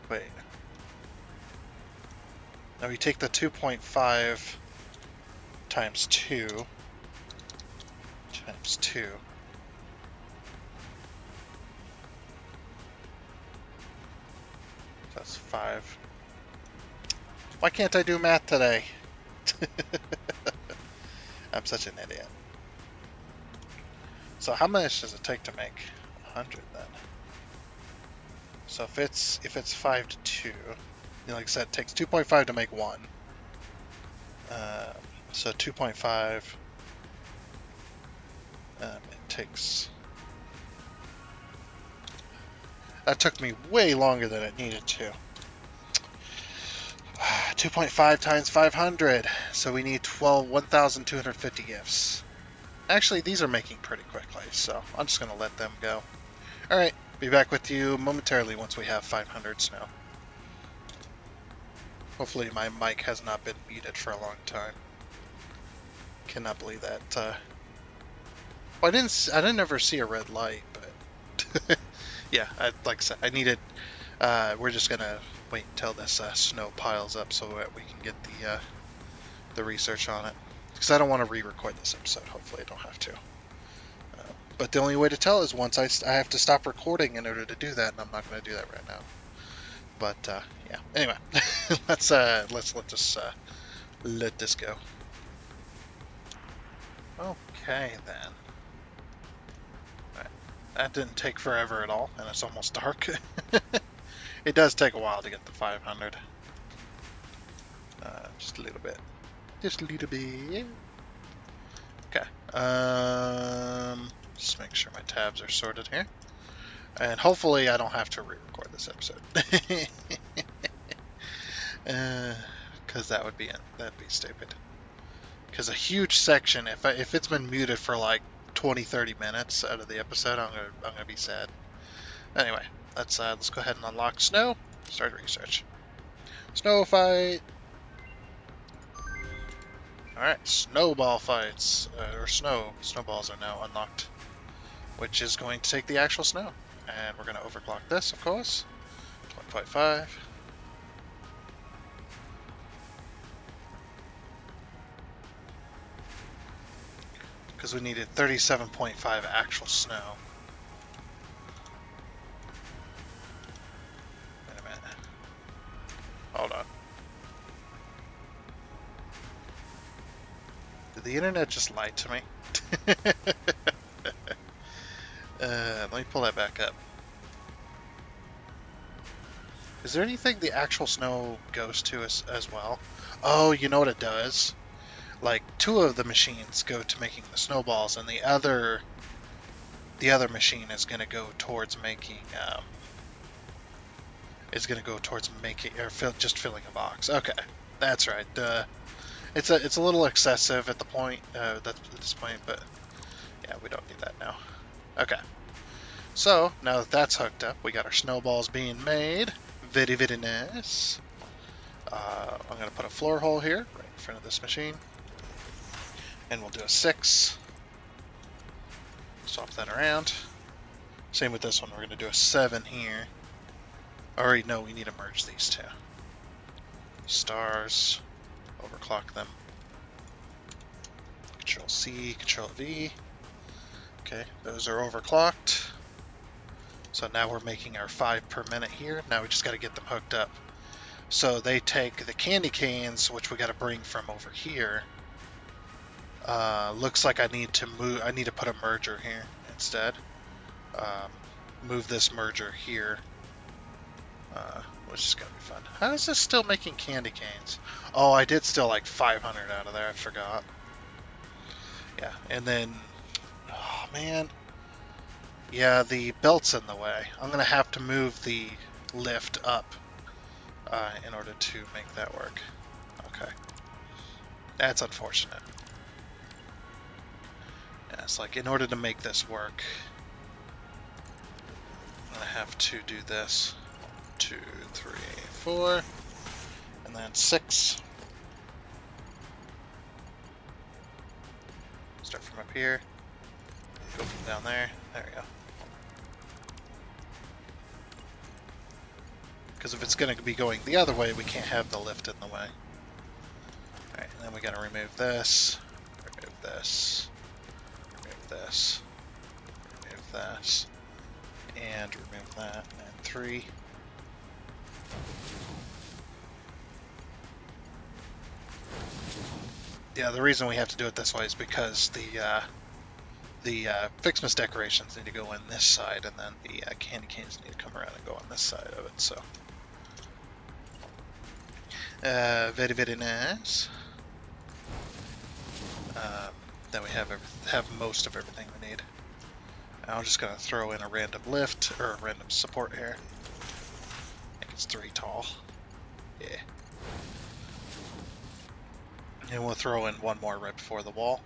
Wait. Now we take the 2.5 times 2 times 2. That's 5. Why can't I do math today? I'm such an idiot. So how much does it take to make 100 then? So if it's 5 to 2, you know, like I said, it takes 2.5 to make 1. So 2.5. It takes. That took me way longer than it needed to. 2.5 times 500. So we need 1,250 gifts. Actually, these are making pretty quickly, so I'm just going to let them go. Alright, be back with you momentarily once we have 500 snow. Hopefully my mic has not been muted for a long time. Cannot believe that. Well, I didn't ever see a red light, but yeah, like I said, I needed. We're just gonna wait until this snow piles up so that we can get the research on it. Because I don't want to re-record this episode. Hopefully, I don't have to. But the only way to tell is once I have to stop recording in order to do that, and I'm not going to do that right now. But yeah. Anyway, let's let this go. Okay then. Right. That didn't take forever at all, and it's almost dark. It does take a while to get the 500. Just a little bit. Just a little bit. Okay. Just make sure my tabs are sorted here. And hopefully I don't have to re-record this episode. Because that'd be stupid. Because a huge section, if it's been muted for like 20-30 minutes out of the episode, I'm gonna be sad. Anyway, let's go ahead and unlock snow. Start research. Snow fight. All right, snowball fights or snowballs are now unlocked, which is going to take the actual snow, and we're going to overclock this, of course. 1.5. Because we needed 37.5 actual snow. Wait a minute. Hold on. Did the internet just lie to me? Let me pull that back up. Is there anything the actual snow goes to as well? Oh, you know what it does? Like, two of the machines go to making the snowballs, and the other machine is going to go towards making just filling a box. Okay, that's right. It's a little excessive at this point, but yeah, we don't need that now. Okay, so now that that's hooked up, we got our snowballs being made. Very, very nice. I'm gonna put a floor hole here right in front of this machine, and we'll do a 6. Swap that around. Same with this one. We're gonna do a 7 here. Already know we need to merge these two. Stars. Overclock them. Control C, Control V. Okay, those are overclocked. So now we're making our 5 per minute here. Now we just got to get them hooked up. So they take the candy canes, which we got to bring from over here. Looks like I need to put a merger here instead. Move this merger here. Which is gonna be fun. How is this still making candy canes? Oh, I did steal like 500 out of there. I forgot. Yeah, and then, oh man, yeah, the belt's in the way. I'm gonna have to move the lift up in order to make that work. Okay, that's unfortunate. Yeah, it's like in order to make this work, I'm gonna have to do this. 2, 3, 4, and then 6. Start from up here, go from down there. There we go. Because if it's going to be going the other way, we can't have the lift in the way. Alright, and then we got to remove this, remove this, remove this, remove this, and remove that, and 3. Yeah, the reason we have to do it this way is because the Ficsmas decorations need to go in this side, and then the candy canes need to come around and go on this side of it. So, very, very nice. Then we have most of everything we need. I'm just gonna throw in a random lift or a random support here. I think it's 3 tall. Yeah. And we'll throw in one more right before the wall.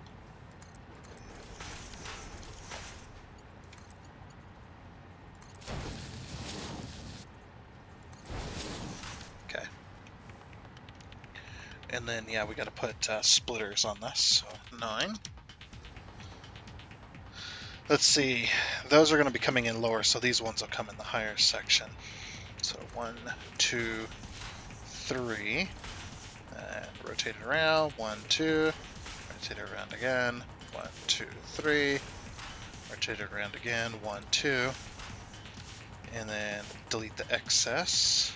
Okay. And then, yeah, we got to put splitters on this. So 9. Let's see. Those are going to be coming in lower, so these ones will come in the higher section. So 1, 2, 3. And rotate it around. 1, 2. Rotate it around again. 1, 2, 3. Rotate it around again. 1, 2. And then delete the excess.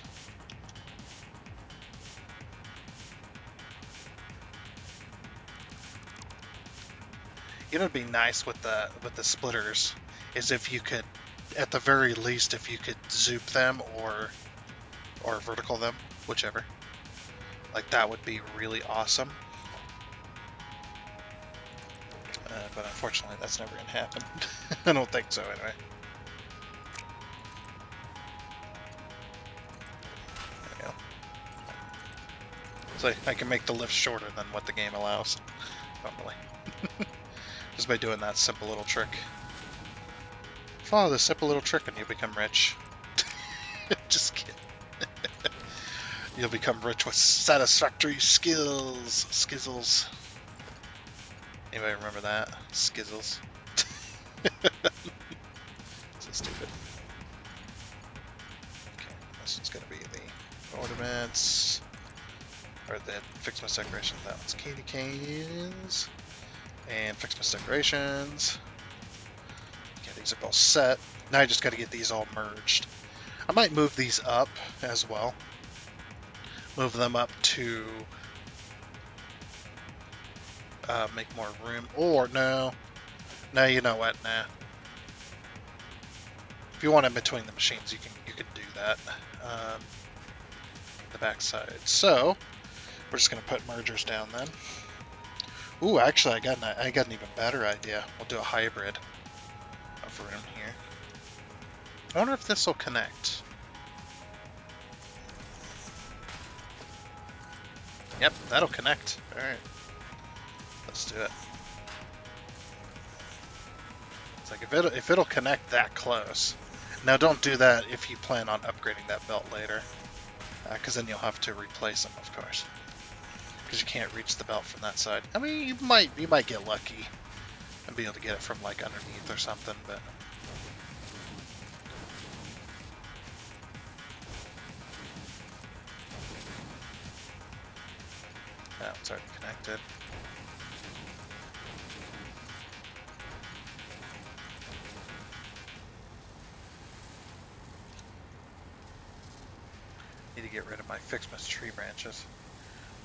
You know, it'd be nice with the splitters is if you could, at the very least, if you could zoop them or vertical them, whichever. Like that would be really awesome. But unfortunately, that's never gonna happen. I don't think so, anyway. There we go. So I can make the lift shorter than what the game allows normally. Just by doing that simple little trick. Follow this simple little trick and you become rich. Just kidding. You'll become rich with satisfactory skills. Skizzles. Anybody remember that? Skizzles. So stupid. Okay, this one's gonna be the ornaments. Or the Ficsmas decorations. That one's candy canes. And Ficsmas decorations. Okay, these are both set. Now I just gotta get these all merged. I might move these up as well. Move them up to make more room. Or no, you know what? Nah. If you want in between the machines, you can do that. the backside. So we're just gonna put mergers down then. Ooh, actually, I got an even better idea. We'll do a hybrid of room here. I wonder if this will connect. Yep, that'll connect. All right, let's do it. It's like if it'll connect that close. Now, don't do that if you plan on upgrading that belt later, because then you'll have to replace them, of course, because you can't reach the belt from that side. I mean, you might get lucky and be able to get it from like underneath or something, but. Yeah, it's already connected. Need to get rid of my Ficsmas tree branches.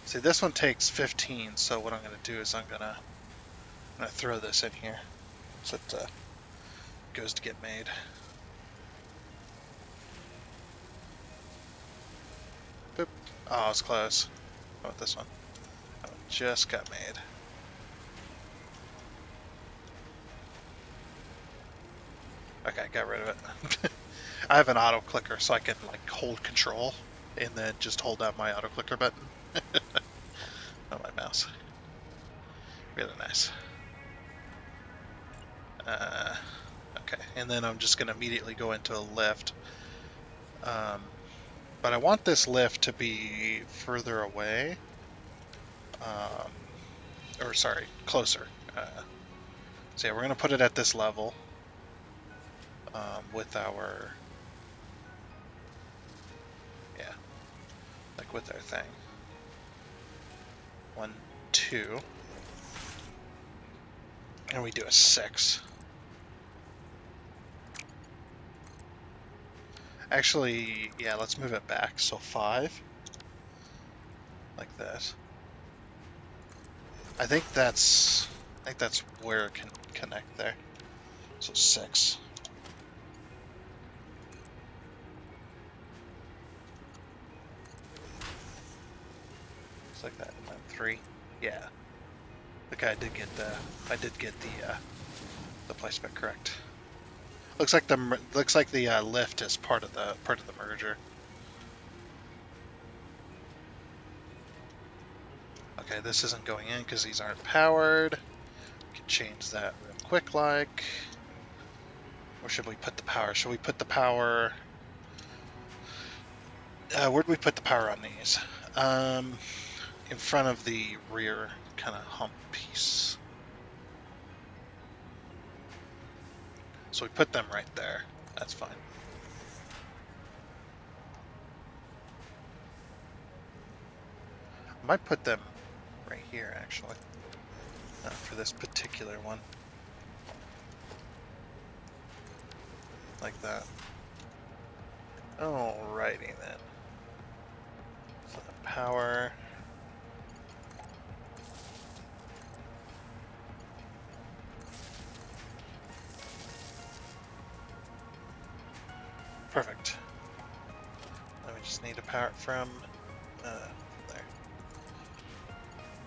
See, this one takes 15, so what I'm going to do is I'm gonna throw this in here so it goes to get made. Boop. Oh, it's close. How about this one? Oh, it just got made. Okay, got rid of it. I have an auto clicker, so I can like hold control and then just hold out my auto clicker button on my mouse. Really nice. Okay, and then I'm just going to immediately go into a lift. But I want this lift to be further away. Or sorry, closer. So yeah, we're going to put it at this level with our, yeah, like with our thing. 1, 2. And we do a 6. Actually, yeah, let's move it back. So 5. Like this. I think that's where it can connect there. So 6. Just like that. And then 3. Yeah. Okay, I did get the placement correct. Looks like the lift is part of the merger. Okay, this isn't going in because these aren't powered. We can change that real quick, like. Or should we put the power? Should we put the power? Where'd we put the power on these? In front of the rear kind of hump piece. So we put them right there. That's fine. I might put them right here, actually, for this particular one. Like that. Alrighty then. So the power. Perfect. Now we just need to power it from there.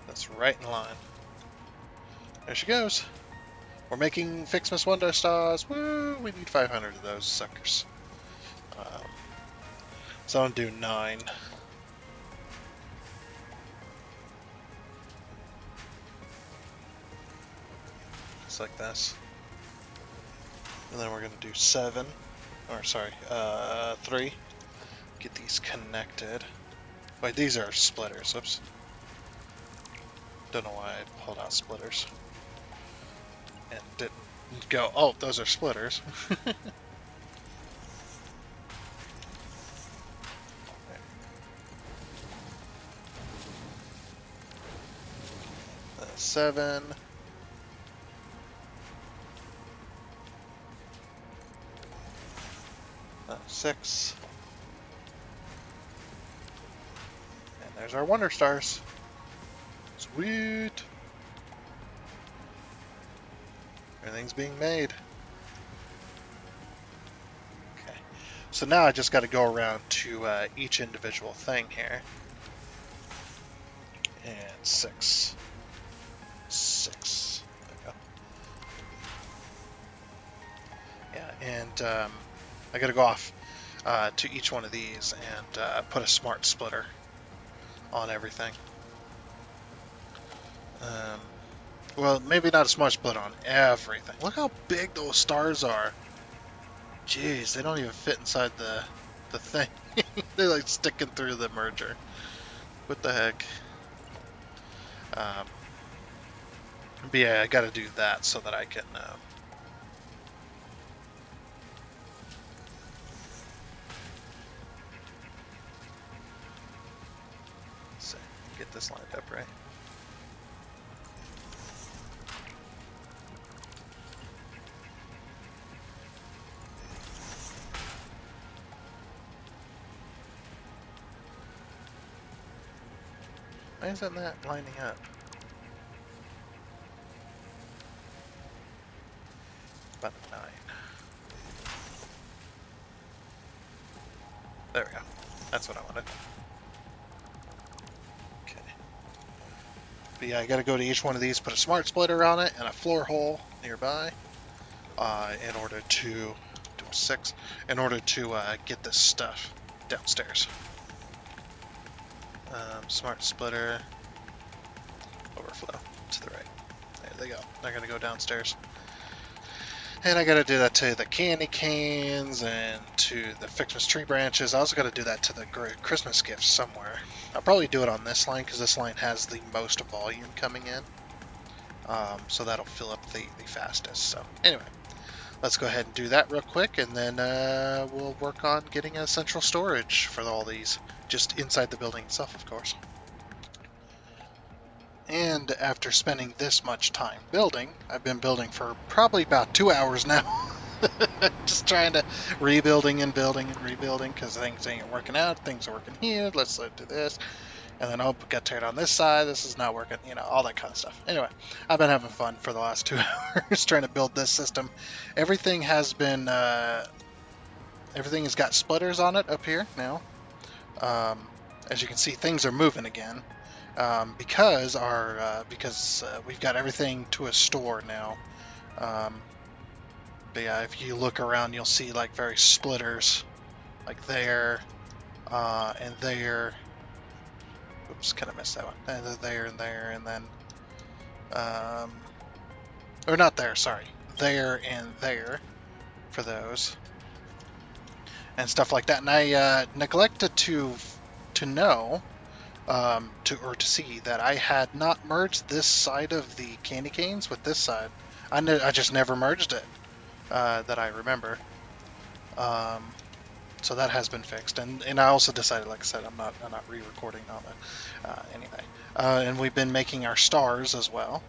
That's right in line. There she goes. We're making Ficsmas Wonder Stars. Woo! We need 500 of those suckers. So I'll do 9. Just like this. And then we're going to do 7. Or sorry, 3. Get these connected. Wait, these are splitters. Oops. Don't know why I pulled out splitters. And didn't go, oh, those are splitters. 7. 6. And there's our Wonder Stars. Sweet. Everything's being made. Okay. So now I just got to go around to each individual thing here. And 6. 6. There we go. Yeah, and I got to go off to each one of these and put a smart splitter on everything. Well, maybe not a smart splitter on everything. Look how big those stars are. Jeez, they don't even fit inside the thing. They're like sticking through the merger. What the heck? But yeah, I gotta do that so that I can so get this lined up right. Why isn't that lining up? About a 9. There we go. That's what I wanted. Okay. But yeah, I gotta go to each one of these, put a smart splitter on it, and a floor hole nearby, in order to do a 6, in order to get this stuff downstairs. Smart splitter, overflow to the right. There they go. They're gonna go downstairs. And I gotta do that to the candy canes and to the Ficsmas tree branches. I also gotta do that to the Christmas gifts somewhere. I'll probably do it on this line because this line has the most volume coming in. So that'll fill up the fastest. So anyway, let's go ahead and do that real quick, and then we'll work on getting a central storage for all these, just inside the building itself, of course. And after spending this much time building, I've been building for probably about 2 hours now. Just trying to rebuilding and building and rebuilding because things ain't working out. Things are working here. Let's do this. And then, oh, got turned on this side. This is not working. You know, all that kind of stuff. Anyway, I've been having fun for the last 2 hours trying to build this system. Everything has been, everything has got splitters on it up here now. As you can see, things are moving again. Because we've got everything to a store now. But yeah, if you look around, you'll see like various splitters, like there, and there. Oops, kind of missed that one. And there, and then, or not there. Sorry, there and there, for those, and stuff like that. And I neglected to know. To see that I had not merged this side of the candy canes with this side. I just never merged it, that I remember. So that has been fixed, and I also decided, like I said, I'm not re-recording on it anyway. And we've been making our stars as well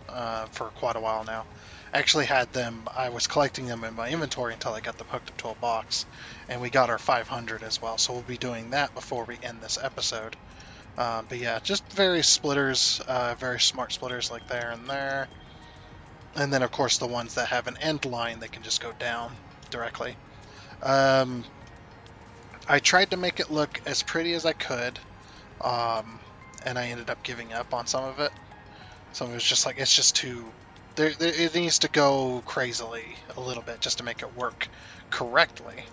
for quite a while now. I actually had them. I was collecting them in my inventory until I got them hooked up to a box, and we got our 500 as well. So we'll be doing that before we end this episode. But yeah, just various splitters, very smart splitters like there and there. And then, of course, the ones that have an end line, they can just go down directly. I tried to make it look as pretty as I could, and I ended up giving up on some of it. Some of it was just like, it's just too... it needs to go crazily a little bit just to make it work correctly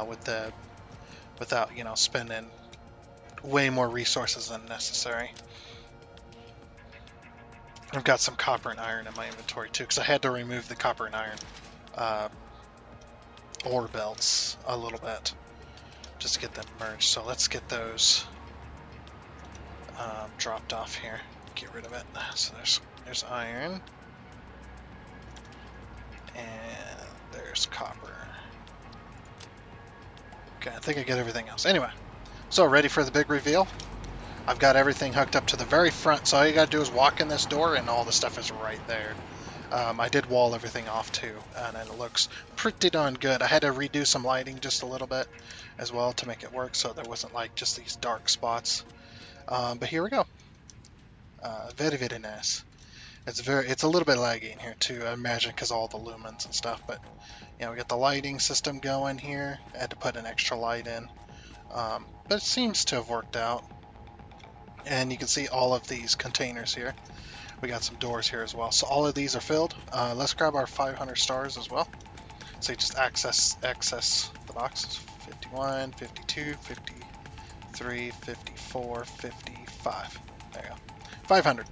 without, you know, spending way more resources than necessary. I've got some copper and iron in my inventory too, because I had to remove the copper and iron ore belts a little bit just to get them merged. So let's get those dropped off here. Get rid of it. So there's iron, and there's copper. Okay, I think I get everything else. Anyway. So, ready for the big reveal? I've got everything hooked up to the very front, so all you gotta do is walk in this door and all the stuff is right there. I did wall everything off too, and it looks pretty darn good. I had to redo some lighting just a little bit as well to make it work, so there wasn't like just these dark spots. But here we go. Very, very nice. It's a little bit laggy in here too, I imagine, because all the lumens and stuff. But we got the lighting system going here. I had to put an extra light in, but it seems to have worked out. And you can see all of these containers here. We got some doors here as well. So all of these are filled. Let's grab our 500 stars as well. So you just access the boxes. 51, 52, 53, 54, 55. There you go. 500.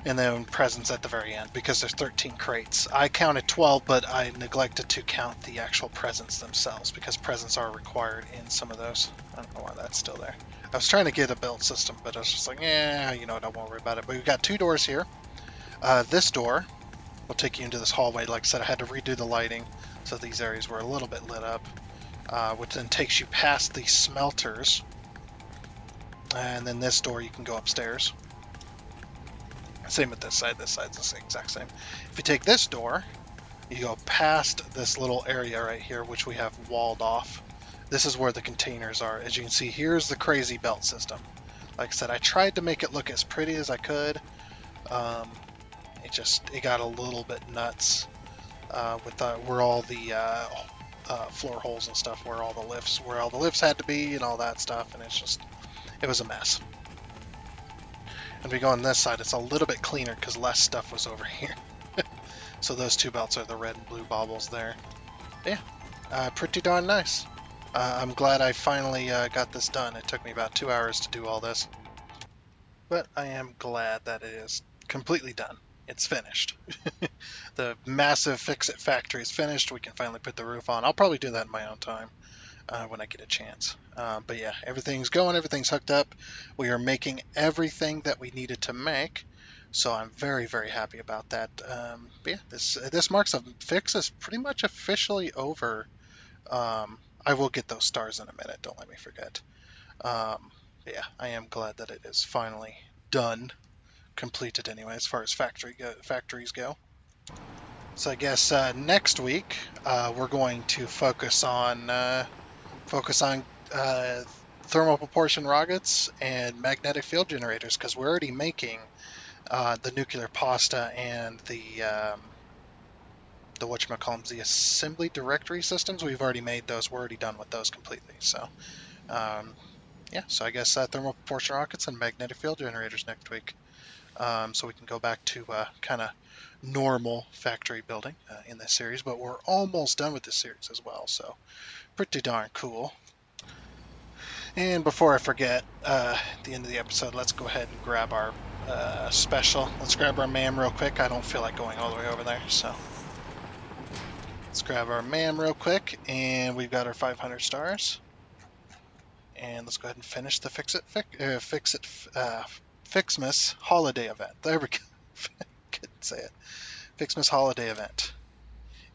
And then presents at the very end because there's 13 crates. I counted 12, but I neglected to count the actual presents themselves because presents are required in some of those. I don't know why that's still there. I was trying to get a build system, but I was just like, yeah, you know what, I won't worry about it. But we've got 2 doors here. This door will take you into this hallway. Like I said, I had to redo the lighting so these areas were a little bit lit up, which then takes you past the smelters. And then this door, you can go upstairs. Same with this side. This side's the exact same. If you take this door, you go past this little area right here, which we have walled off. This is where the containers are. As you can see, here's the crazy belt system. Like I said, I tried to make it look as pretty as I could. It got a little bit nuts with where all the floor holes and stuff, where all the lifts had to be and all that stuff, and it was a mess. And we go on this side, it's a little bit cleaner because less stuff was over here. So those 2 belts are the red and blue baubles there. Yeah, pretty darn nice. I'm glad I finally got this done. It took me about 2 hours to do all this. But I am glad that it is completely done. It's finished. The massive Fix-It factory is finished. We can finally put the roof on. I'll probably do that in my own time. When I get a chance. But yeah, everything's going, everything's hooked up. We are making everything that we needed to make, so I'm very, very happy about that. But yeah, this marks a fix is pretty much officially over. I will get those stars in a minute. Don't let me forget. But yeah, I am glad that it is finally done, completed anyway, as far as factories go. So I guess next week we're going to focus on thermal propulsion rockets and magnetic field generators because we're already making the nuclear pasta and the whatchamacallits, the assembly directory systems. We've already made those. We're already done with those completely. So yeah, so I guess thermal propulsion rockets and magnetic field generators next week. So we can go back to kind of normal factory building in this series, but we're almost done with this series as well. So pretty darn cool. And before I forget, at the end of the episode, let's go ahead and grab our special. Let's grab our MAM real quick. I don't feel like going all the way over there, so let's grab our MAM real quick, and we've got our 500 stars. And let's go ahead and finish the Ficsmas holiday event. There we go. Couldn't say it. Ficsmas holiday event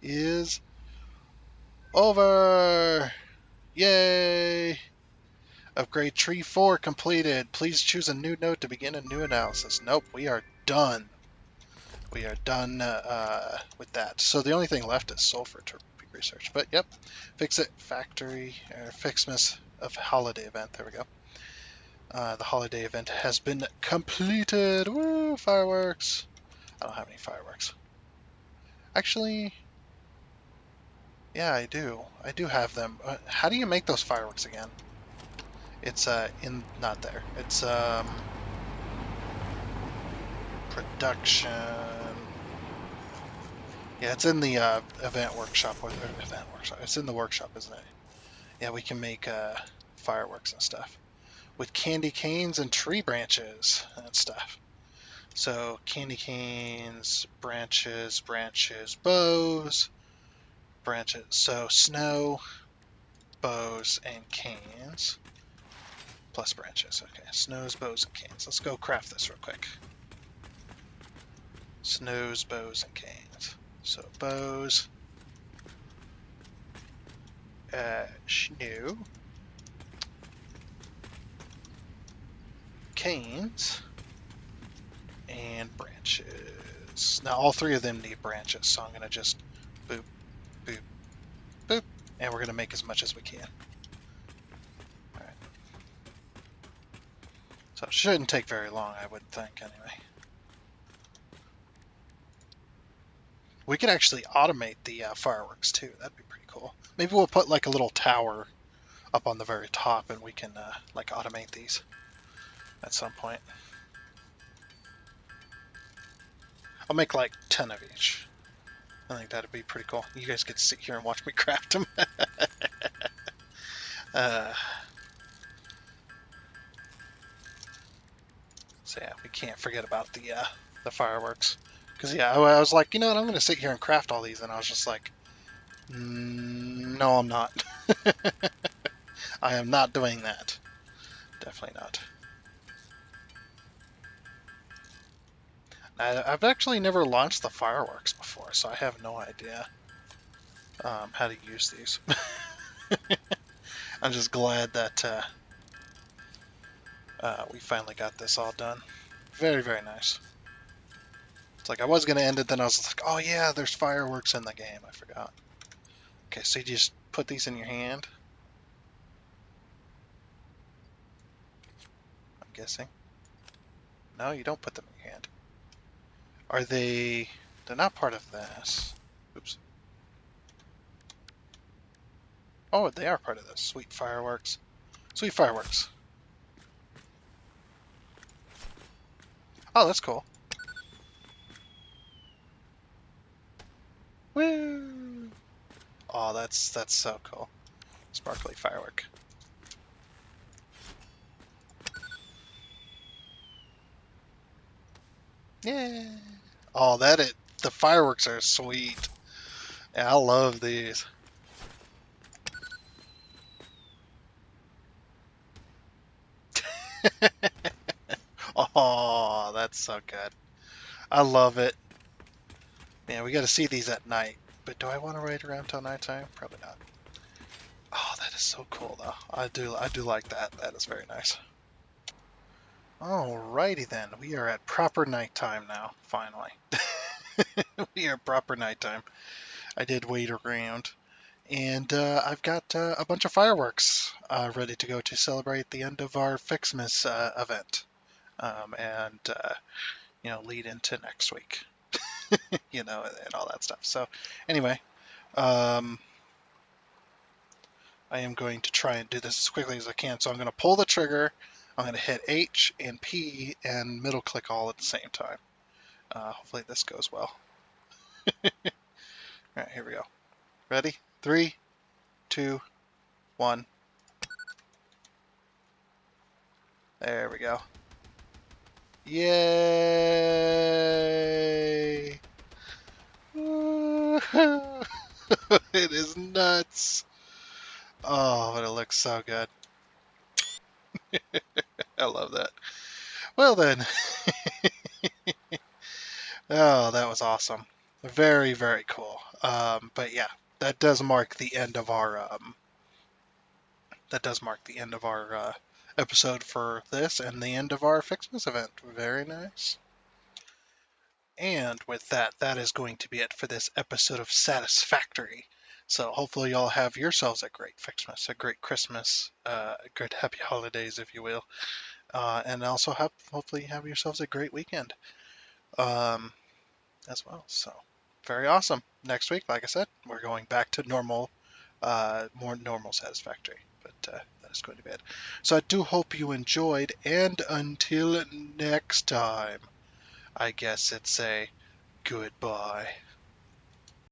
is over. Yay! Upgrade tree 4 completed. Please choose a new node to begin a new analysis. Nope, we are done. We are done with that. So the only thing left is sulfur to research. But yep, Fix-It Factory, or Ficsmas of Holiday Event. There we go. The holiday event has been completed. Woo, fireworks. I don't have any fireworks. Actually, yeah, I do. I do have them. How do you make those fireworks again? It's not there. It's production. Yeah, it's in the event workshop. It's in the workshop, isn't it? Yeah, we can make fireworks and stuff with candy canes and tree branches and stuff. So candy canes, branches, bows, branches. So snow, bows, and canes. Plus branches. Okay, snows, bows, and canes. Let's go craft this real quick. Snows, bows, and canes. So bows, snow, canes, and branches. Now all 3 of them need branches, so I'm going to just boop, boop, boop, and we're going to make as much as we can. Alright. So it shouldn't take very long, I wouldn't think, anyway. We could actually automate the fireworks too. That'd be pretty cool. Maybe we'll put like a little tower up on the very top, and we can like automate these at some point. I'll make like 10 of each. I think that'd be pretty cool. You guys get to sit here and watch me craft them. uh, so yeah, we can't forget about the fireworks. Because yeah, I was like, you know what, I'm gonna sit here and craft all these, and I was just like, no, I'm not. I am not doing that. Definitely not. I've actually never launched the fireworks before, so I have no idea how to use these. I'm just glad that we finally got this all done. Very, very nice. It's like I was going to end it, then I was like, oh yeah, there's fireworks in the game. I forgot. Okay, so you just put these in your hand, I'm guessing. No, you don't put them in your hand. Are they... They're not part of this. Oops. Oh, they are part of this. Sweet fireworks. Sweet fireworks. Oh, that's cool. Woo! Oh, that's so cool. Sparkly firework. Yeah. Oh, that it. The fireworks are sweet. Yeah, I love these. Oh, that's so good. I love it. Man, we got to see these at night. But do I want to ride around till nighttime? Probably not. Oh, that is so cool though. I do like that. That is very nice. Alrighty then. We are at proper nighttime now, finally. We are proper nighttime. I did wait around. And I've got a bunch of fireworks ready to go to celebrate the end of our Ficsmas event. And lead into next week, and all that stuff. So, anyway, um, I am going to try and do this as quickly as I can. So I'm going to pull the trigger. I'm going to hit H and P and middle click all at the same time. Hopefully this goes well. All right, here we go. Ready? 3, 2, 1. There we go. Yay! It is nuts. Oh, but it looks so good. I love that. Well then. Oh, that was awesome. Very, very cool. But yeah, that does mark the end of our episode for this and the end of our Fixmas event. Very nice. And with that, that is going to be it for this episode of Satisfactory. So hopefully y'all have yourselves a great Fixmas, a great Christmas, a good happy holidays, if you will, and also hopefully have yourselves a great weekend um, as well. So very awesome. Next week, like I said, we're going back to normal, more normal Satisfactory. But that is going to be it. So I do hope you enjoyed, and until next time, I guess it's a goodbye.